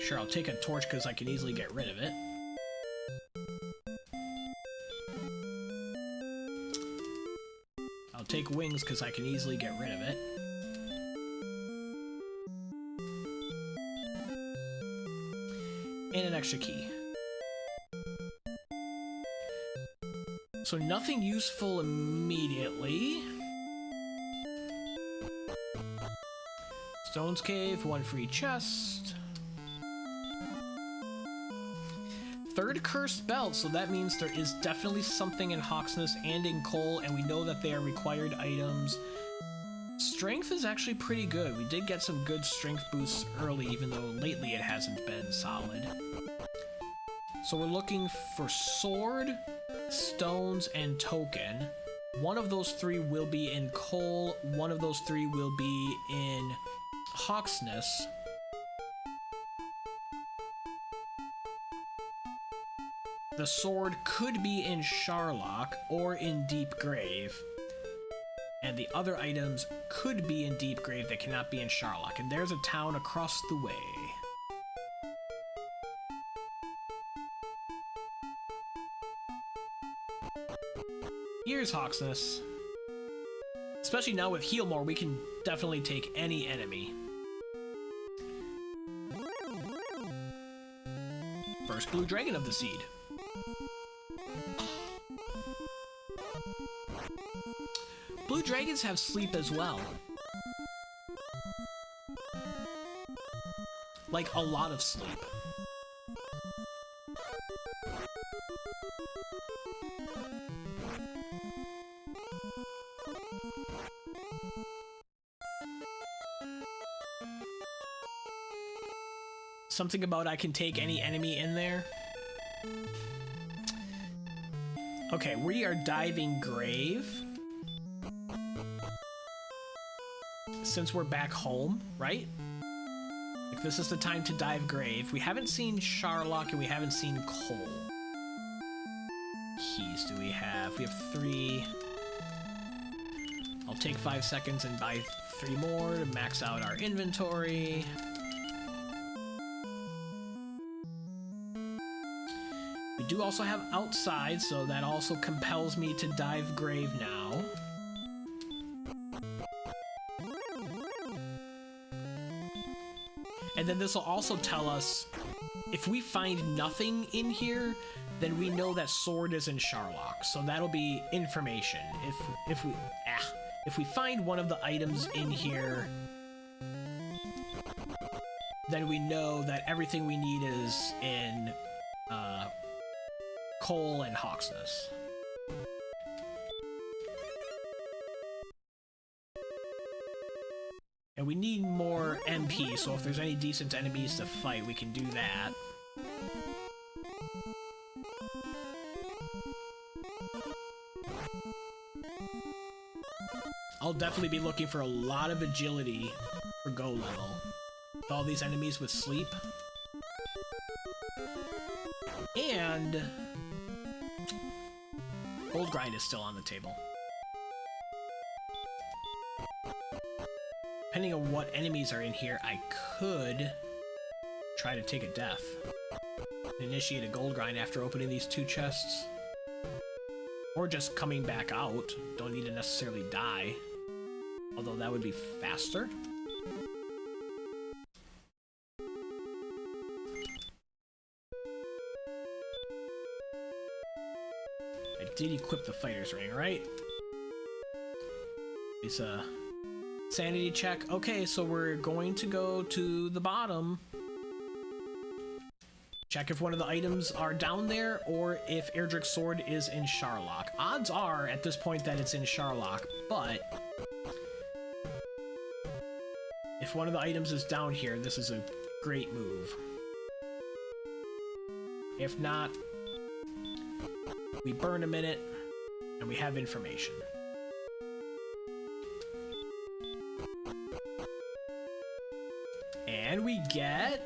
Sure, I'll take a torch because I can easily get rid of it. Take wings because I can easily get rid of it. And an extra key. So nothing useful immediately. Stone's Cave, 1 free chest. 3rd cursed belt, so that means there is definitely something in Hawksness and in Coal, and we know that they are required items. Strength is actually pretty good. We did get some good strength boosts early, even though lately it hasn't been solid. So we're looking for sword, stones, and token. One of those 3 will be in Coal, one of those 3 will be in Hawksness. The sword could be in Charlock or in Deep Grave. And the other items could be in Deep Grave that cannot be in Charlock. And there's a town across the way. Here's Hawksness. Especially now with Heal More, we can definitely take any enemy. First blue dragon of the seed. Blue dragons have sleep as well. Like, a lot of sleep. Something about I can take any enemy in there. Okay, we are diving grave. Since we're back home, right? Like, this is the time to dive grave. We haven't seen Charlock and we haven't seen Coal. Keys do we have? We have 3. I'll take 5 seconds and buy 3 more to max out our inventory. We do also have outside, so that also compels me to dive grave now. And then this will also tell us if we find nothing in here, then we know that sword is in Charlock, so that'll be information. If we find one of the items in here, then we know that everything we need is in Cole and Hawksness. And we need more MP, so if there's any decent enemies to fight, we can do that. I'll definitely be looking for a lot of agility for go level. With all these enemies with sleep. And gold grind is still on the table. Depending on what enemies are in here, I could try to take a death. Initiate a gold grind after opening these 2 chests. Or just coming back out. Don't need to necessarily die. Although that would be faster. I did equip the fighter's ring, right? It's a sanity check. Okay, so we're going to go to the bottom. Check if one of the items are down there, or if Erdrick's sword is in Charlock. Odds are, at this point, that it's in Charlock, but if one of the items is down here, this is a great move. If not, we burn a minute, and we have information. And we get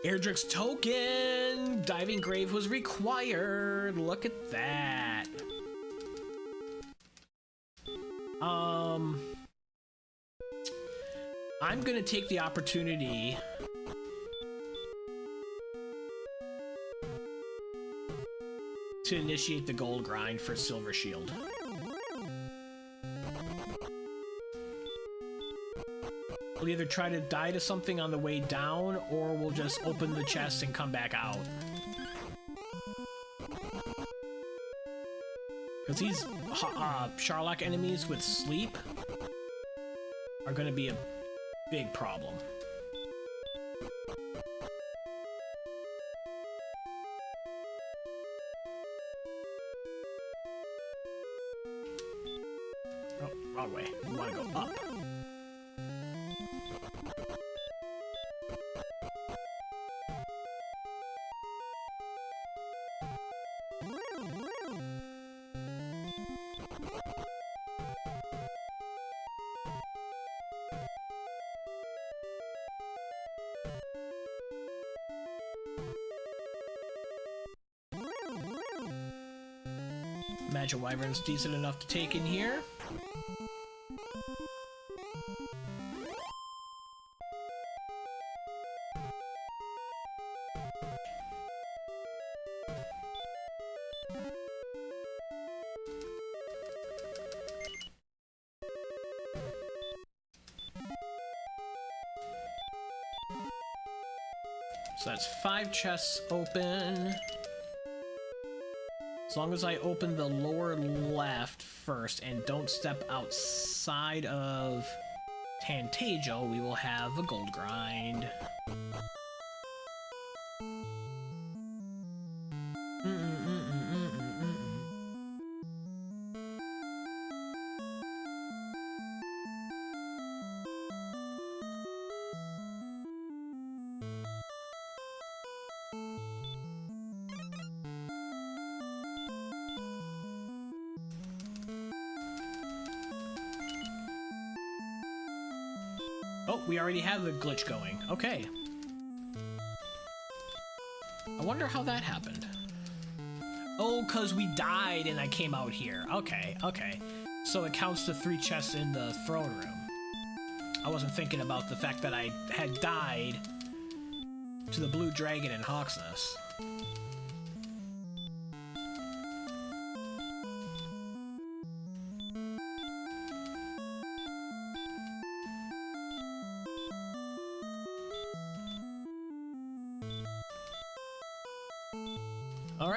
Erdrick's token! Diving Grave was required! Look at that! I'm gonna take the opportunity to initiate the gold grind for Silver Shield. We'll either try to die to something on the way down, or we'll just open the chest and come back out. Because these Charlock enemies with sleep are going to be a big problem. Oh, wrong way. We want to go up. Imagine Wyvern's decent enough to take in here. So that's 5 chests open. As long as I open the lower left first and don't step outside of Tantegel, we will have a gold grind. Oh, we already have the glitch going. Okay. I wonder how that happened. Oh, because we died and I came out here. Okay, okay. So it counts to 3 chests in the throne room. I wasn't thinking about the fact that I had died to the blue dragon in Hawksness.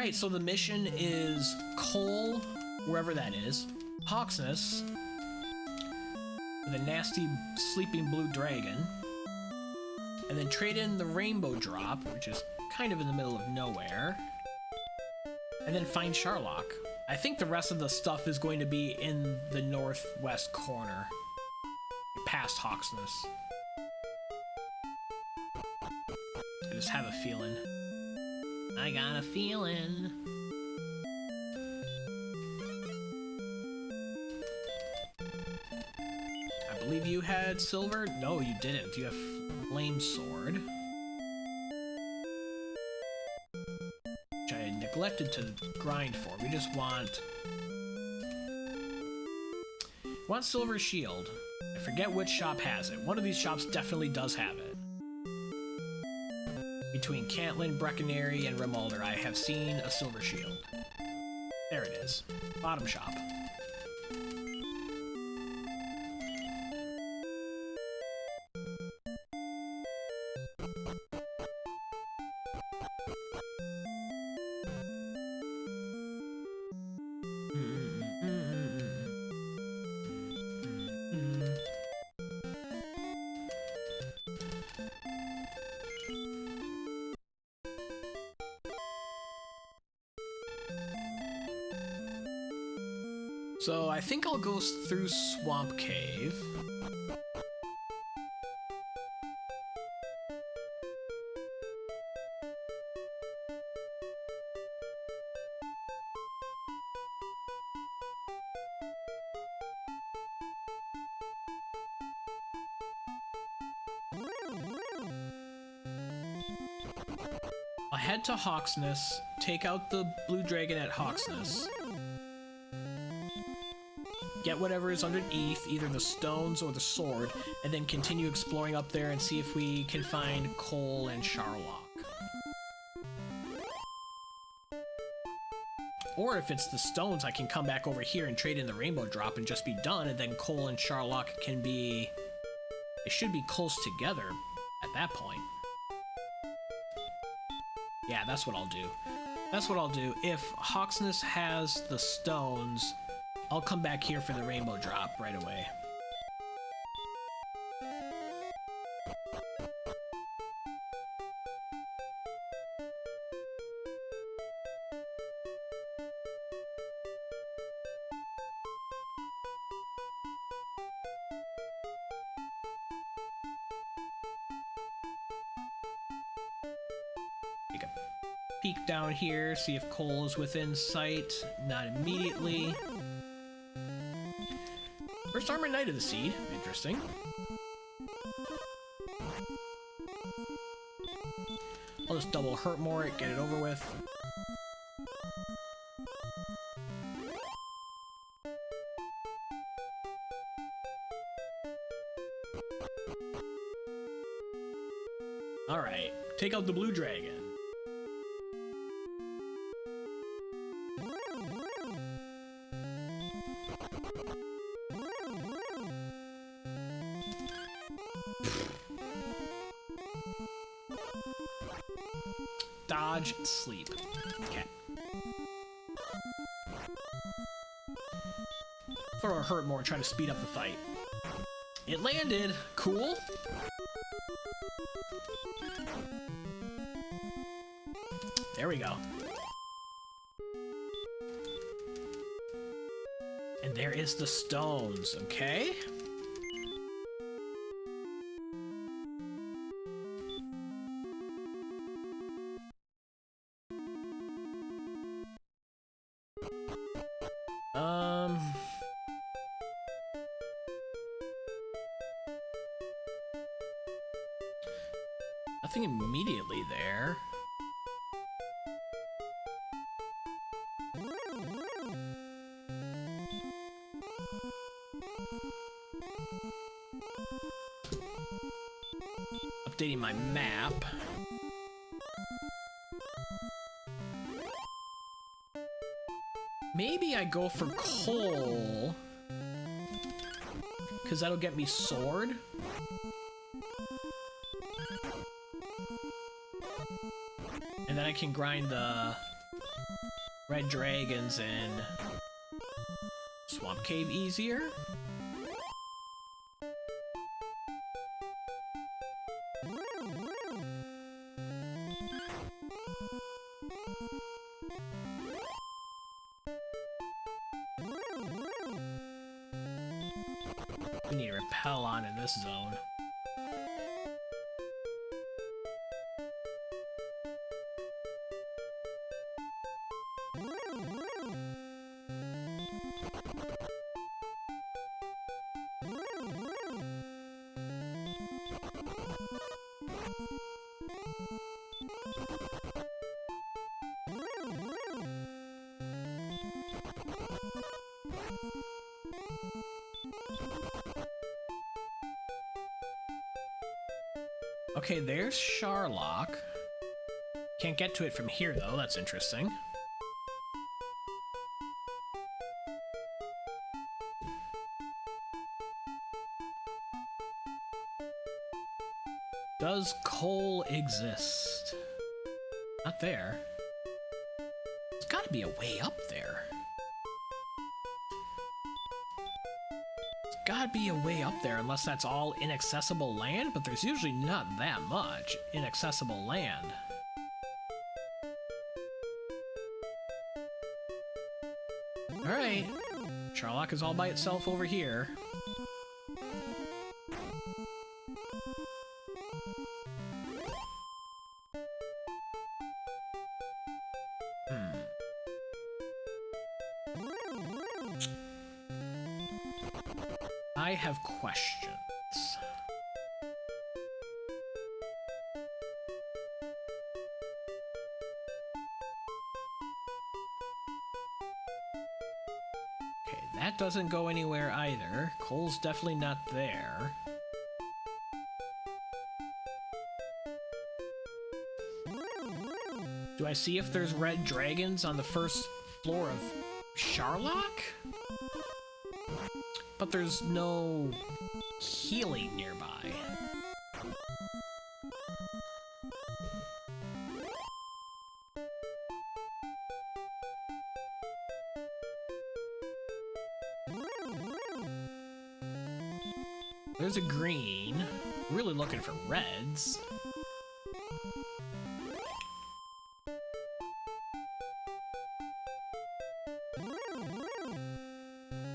Alright, so the mission is coal, wherever that is, Hawksness, with a nasty sleeping blue dragon, and then trade in the rainbow drop, which is kind of in the middle of nowhere, and then find Charlock. I think the rest of the stuff is going to be in the northwest corner, past Hawksness. I just have a feeling. I got a feeling. I believe you had silver? No, you didn't. You have flame sword. Which I neglected to grind for. We just want silver shield. I forget which shop has it. One of these shops definitely does have it. Between Cantlin, Breckenary, and Remolder, I have seen a silver shield. There it is. Bottom shop. So I think I'll go through Swamp Cave. I'll head to Hawksness, take out the blue dragon at Hawksness. Get whatever is underneath, either the stones or the sword, and then continue exploring up there and see if we can find Cole and Charlock. Or if it's the stones, I can come back over here and trade in the rainbow drop and just be done, and then Cole and Charlock can be... They should be close together at that point. Yeah, that's what I'll do. That's what I'll do. If Hawksness has the stones, I'll come back here for the rainbow drop right away. Take a peek down here, see if Cole is within sight. Not immediately. First Armor Knight of the Seed. Interesting. I'll just double hurt more it, get it over with. Alright, take out the blue dragon. Dodge, sleep. Okay. Throw a hurt more and try to speed up the fight. It landed. Cool. There we go. And there is the stones, okay? Nothing immediately there. Updating my map. Maybe I go for coal, because that'll get me sword. And then I can grind the red dragons in Swamp Cave easier. We need to repel on in this zone. Okay, there's Charlock. Can't get to it from here, though. That's interesting. Does coal exist? Not there. There's gotta be a way up there. Gotta be a way up there, unless that's all inaccessible land, but there's usually not that much inaccessible land. Alright, Charlock is all by itself over here. I have questions. Okay, that doesn't go anywhere either. Coal's definitely not there. Do I see if there's red dragons on the first floor of Charlock? But there's no healing nearby. There's a green. Really looking for reds.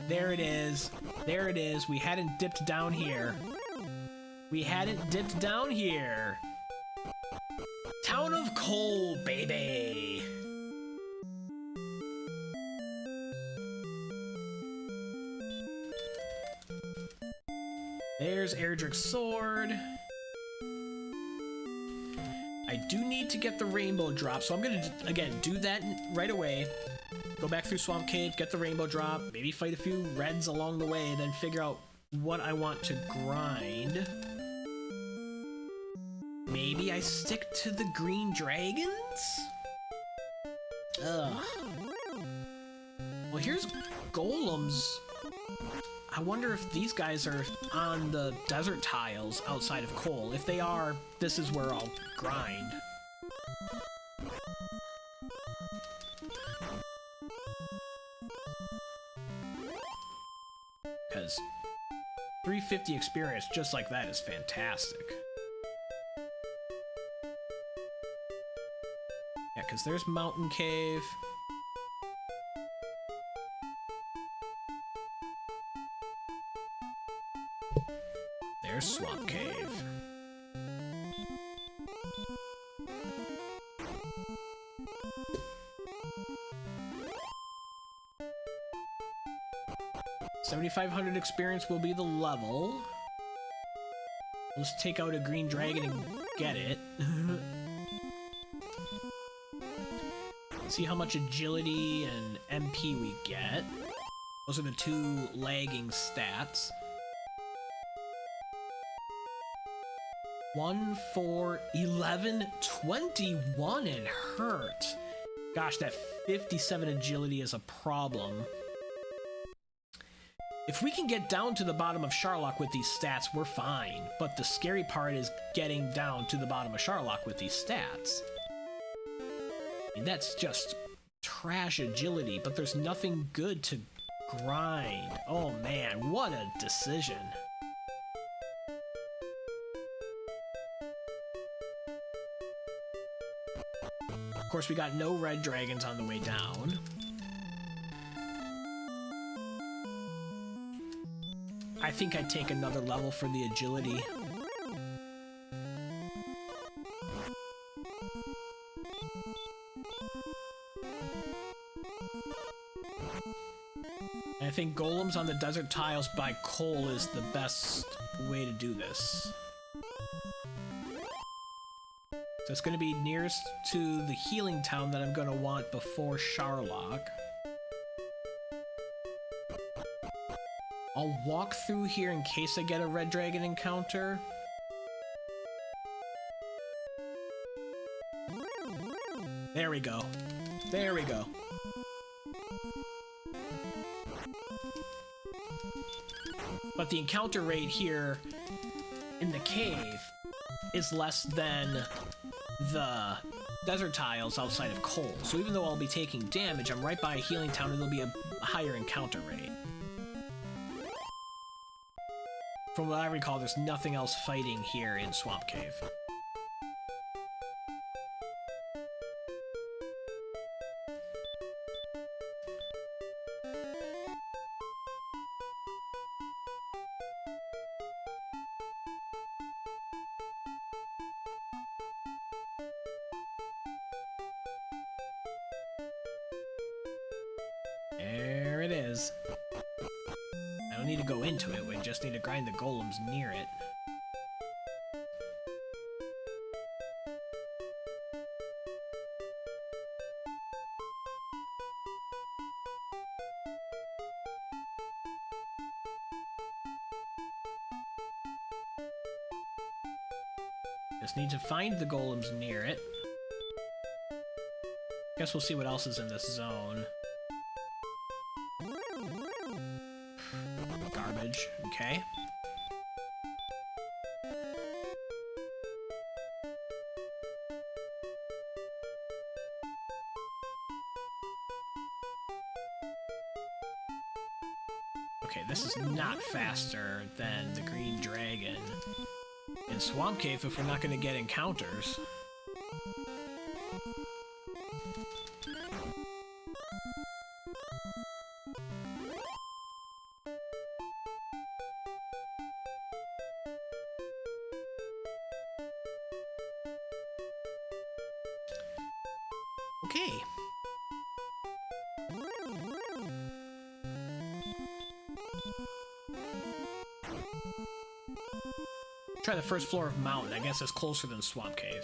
There it is. There it is. We hadn't dipped down here. We hadn't dipped down here. Town of Coal, baby. There's Erdrick's sword. I do need to get the rainbow drop, so I'm gonna, again, do that right away. Go back through Swamp Cave, get the rainbow drop, maybe fight a few reds along the way, then figure out what I want to grind. Maybe I stick to the green dragons? Ugh. Well, here's golems. I wonder if these guys are on the desert tiles outside of coal. If they are, this is where I'll grind. Because 350 experience just like that is fantastic. Yeah, because there's Mountain Cave. There's Swamp Cave. $7,500 experience will be the level. Let's take out a green dragon and get it. See how much agility and MP we get. Those are the two lagging stats. 1, 4, 11, 21 and hurt. Gosh, that 57 agility is a problem. If we can get down to the bottom of Charlock with these stats, we're fine. But the scary part is getting down to the bottom of Charlock with these stats. I mean, that's just trash agility, but there's nothing good to grind. Oh man, what a decision. Of course, we got no red dragons on the way down. I think I'd take another level for the agility. And I think golems on the desert tiles by coal is the best way to do this. So it's going to be nearest to the healing town that I'm going to want before Charlock. I'll walk through here in case I get a red dragon encounter. There we go. There we go. But the encounter rate here in the cave is less than the desert tiles outside of coal. So even though I'll be taking damage, I'm right by a healing town and there'll be a higher encounter rate. From what I recall, there's nothing else fighting here in Swamp Cave. There it is. I don't need to go into it, we just need to grind the golems near it. Just need to find the golems near it. Guess we'll see what else is in this zone. Garbage, okay. Okay, this is not faster than the green dragon in Swamp Cave if we're not going to get encounters. Okay. Try the first floor of Mountain. I guess it's closer than Swamp Cave.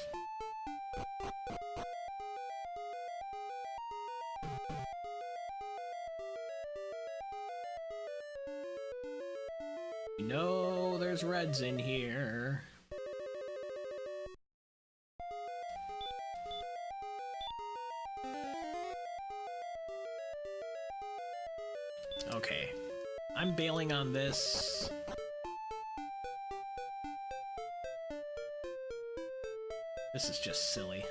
You know there's reds in here. Okay. I'm bailing on this. This is just silly.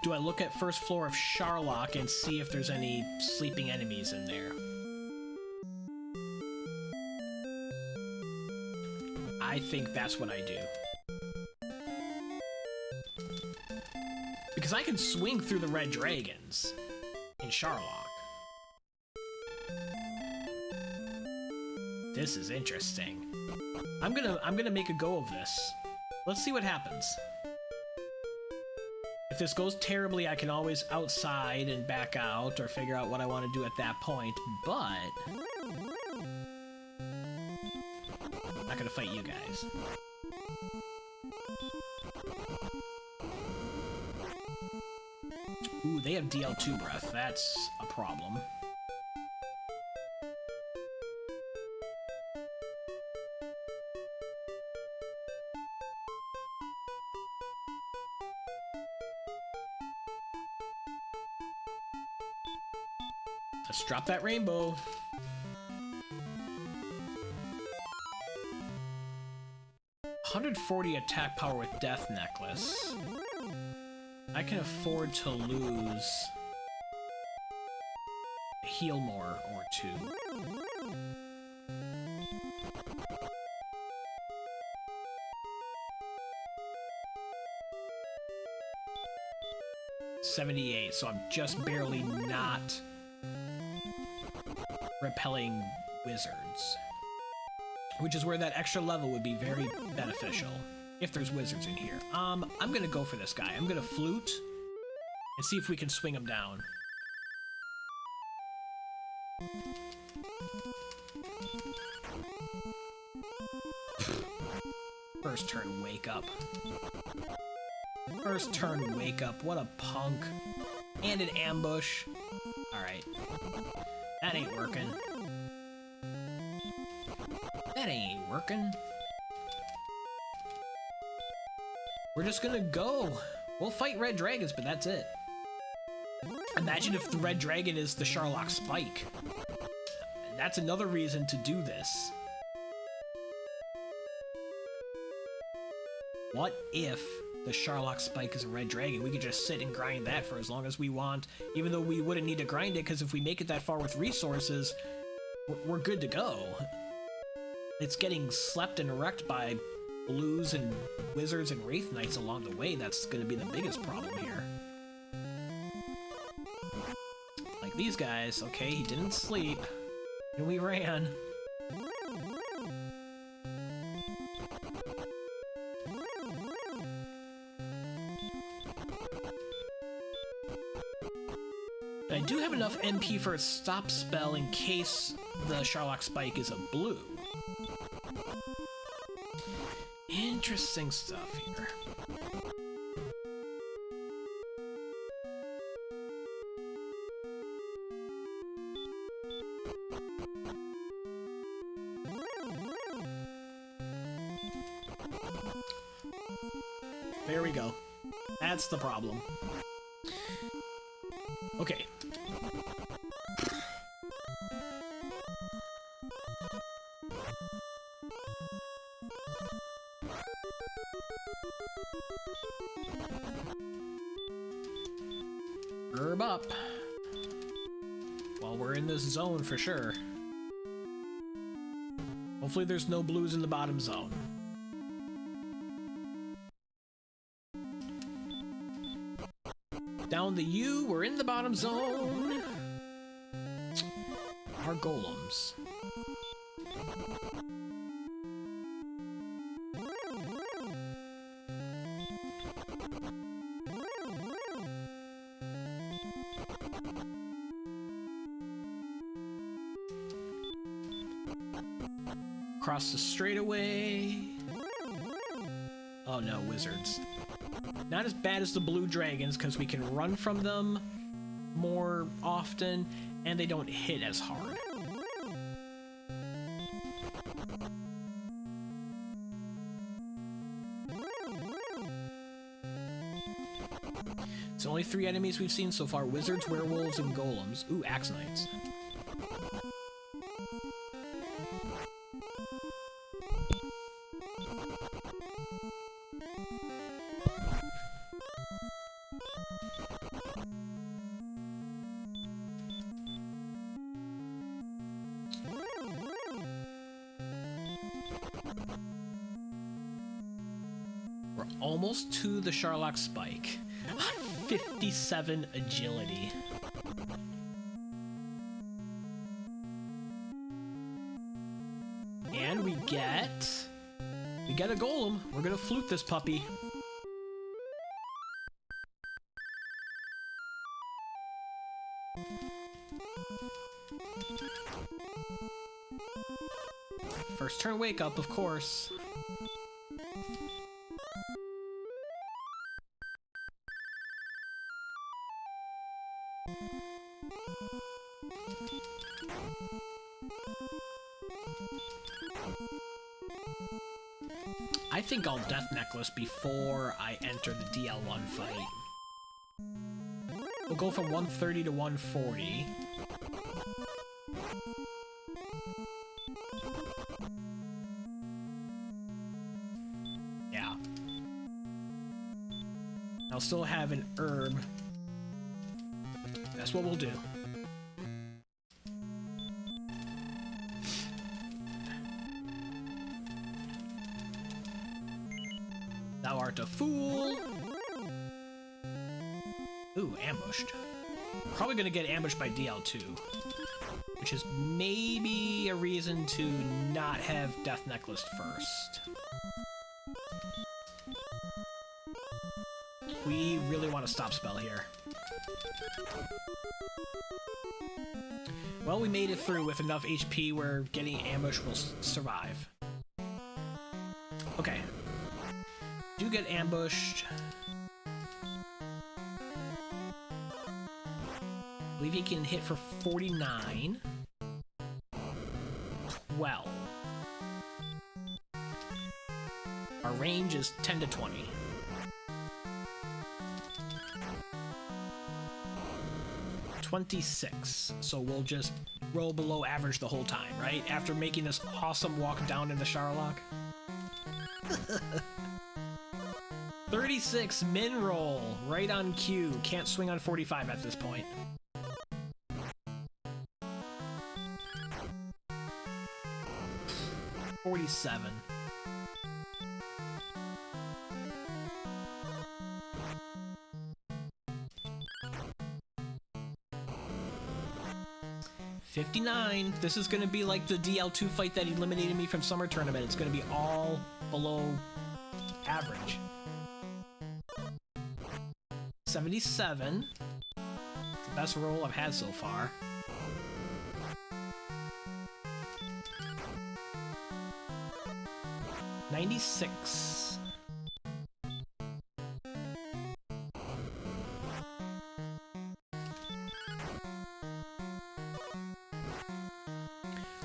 Do I look at first floor of Charlock and see if there's any sleeping enemies in there? I think that's what I do. Because I can swing through the red dragons in Charlock. This is interesting. I'm gonna make a go of this. Let's see what happens. If this goes terribly, I can always outside and back out or figure out what I want to do at that point, but I'm not gonna fight you guys. Ooh, they have DL2 breath. That's a problem. Let's drop that rainbow. 140 attack power with Death Necklace. I can afford to lose a heal more or two. 78, so I'm just barely not repelling wizards. Which is where that extra level would be very beneficial, if there's wizards in here. I'm gonna go for this guy. I'm gonna flute, and see if we can swing him down. First turn, wake up. First turn, wake up. What a punk. And an ambush. Alright. That ain't working. That ain't working. We're just gonna go. We'll fight red dragons, but that's it. Imagine if the red dragon is the Charlock Spike. That's another reason to do this. What if the Charlock Spike is a red dragon? We could just sit and grind that for as long as we want, even though we wouldn't need to grind it, because if we make it that far with resources, we're good to go. It's getting slept and wrecked by blues and wizards and wraith knights along the way that's going to be the biggest problem here. Like these guys. Okay, he didn't sleep. And we ran. I do have enough MP for a stop spell in case the Charlock Spike is a blue. Interesting stuff here. There we go. That's the problem. Okay. Herb up. Well, we're in this zone for sure. Hopefully there's no blues in the bottom zone. Down the U, we're in the bottom zone. Our golems. Across the straightaway. Oh no, wizards. Not as bad as the blue dragons, because we can run from them more often, and they don't hit as hard. It's only 3 enemies we've seen so far: wizards, werewolves, and golems. Ooh, axe knights. We're almost to the Charlock Spike. 57 agility. And we get a golem. We're gonna flute this puppy. First turn wake up, of course. I think I'll Death Necklace before I enter the DL1 fight. We'll go from 130 to 140. I'll still have an herb. That's what we'll do. Thou art a fool. Ooh, ambushed. Probably gonna get ambushed by DL2, which is maybe a reason to not have Death Necklace first. We really want to stop spell here. Well, we made it through with enough HP where getting ambushed will survive. Okay. Do get ambushed. I believe he can hit for 49. 12. Our range is 10 to 20. $26, so we'll just roll below average the whole time, right? After making this awesome walk down into Charlock. 36, min roll, right on cue. Can't swing on 45 at this point. $47. $59. This is gonna be like the DL2 fight that eliminated me from Summer Tournament. It's gonna be all below average. 77. It's the best roll I've had so far. $96.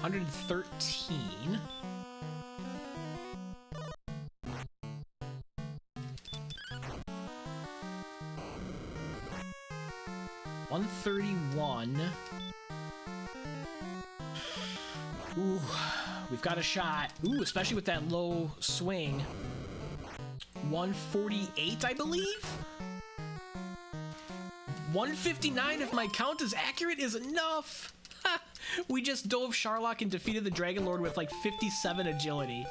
$113. $131. Ooh, we've got a shot. Ooh, especially with that low swing. 148, I believe? 159, if my count is accurate, is enough. We just dove Charlock and defeated the Dragonlord with like 57 agility.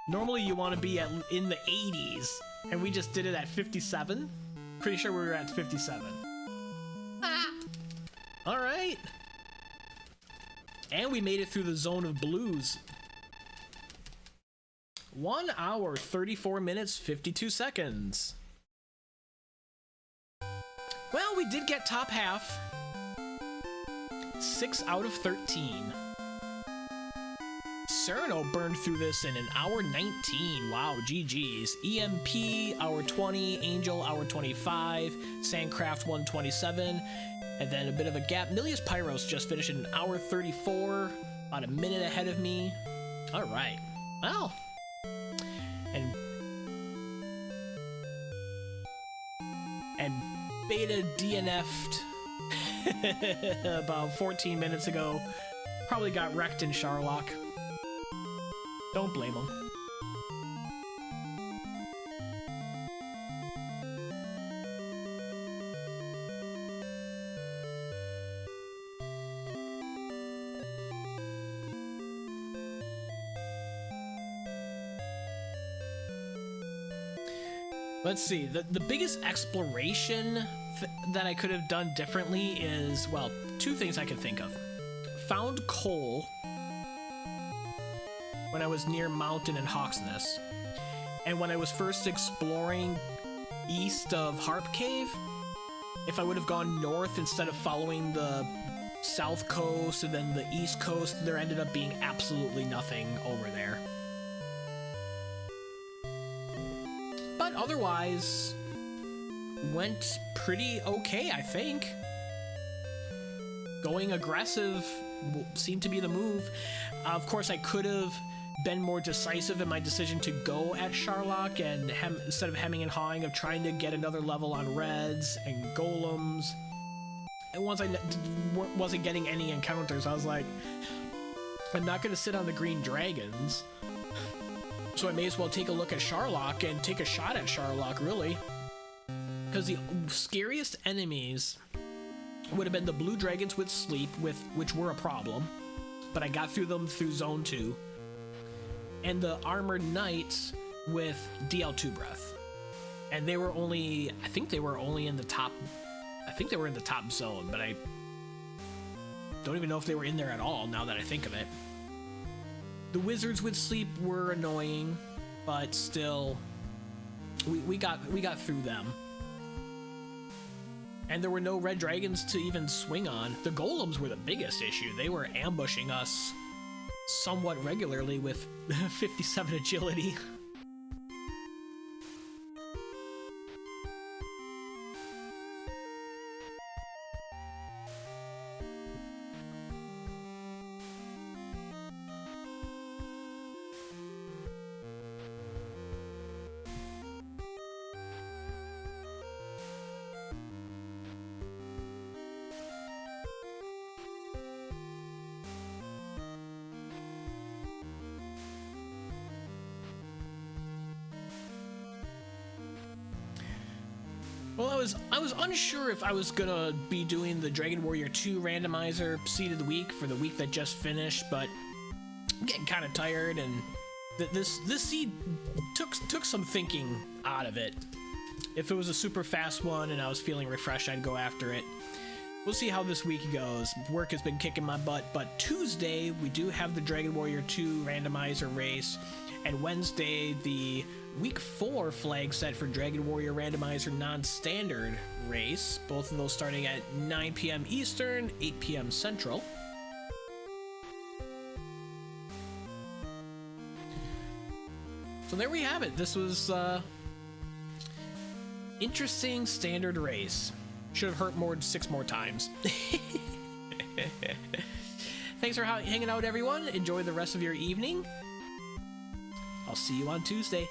Normally you want to be in the 80s, and we just did it at 57. Pretty sure we were at 57. All right. And we made it through the zone of blues. 1 hour, 34 minutes, 52 seconds. Well, we did get top half. 6 out of 13. Cyrano burned through this in an hour 19. Wow, GG's. EMP, hour 20. Angel, hour 25. Sandcraft, 127. And then a bit of a gap. Milius Pyros just finished in an hour 34. About a minute ahead of me. All right. Well. And Beta DNF'd about 14 minutes ago. Probably got wrecked in Charlock. Don't blame him. Let's see, the biggest exploration that I could have done differently is, well, two things I could think of. Found coal when I was near Mountain and Hawksness, and when I was first exploring east of Harp Cave, if I would have gone north instead of following the south coast and then the east coast, there ended up being absolutely nothing over there. But otherwise, went pretty okay, I think. Going aggressive seemed to be the move. Of course, I could have been more decisive in my decision to go at Charlock and instead of hemming and hawing of trying to get another level on reds and golems. And once I wasn't getting any encounters, I was like, I'm not going to sit on the green dragons. So I may as well take a look at Charlock and take a shot at Charlock, really. Because the scariest enemies would have been the blue dragons with sleep, which were a problem. But I got through them through Zone 2. And the armored knights with DL2 breath. And they were only, I think they were only in the top, I think they were in the top zone, but I don't even know if they were in there at all now that I think of it. The wizards with sleep were annoying, but still, we got through them. And there were no red dragons to even swing on. The golems were the biggest issue. They were ambushing us somewhat regularly with 57 agility. Well, I was unsure if I was gonna be doing the Dragon Warrior 2 randomizer seed of the week for the week that just finished, but I'm getting kind of tired, and this seed took some thinking out of it. If it was a super fast one and I was feeling refreshed, I'd go after it. We'll see how this week goes. Work has been kicking my butt, but Tuesday we do have the Dragon Warrior 2 randomizer race, and Wednesday the Week 4 flag set for Dragon Warrior Randomizer non-standard race. Both of those starting at 9 p.m. Eastern, 8 p.m. Central. So there we have it. This was interesting standard race. Should have hurt more 6 more times. Thanks for hanging out, everyone. Enjoy the rest of your evening. I'll see you on Tuesday.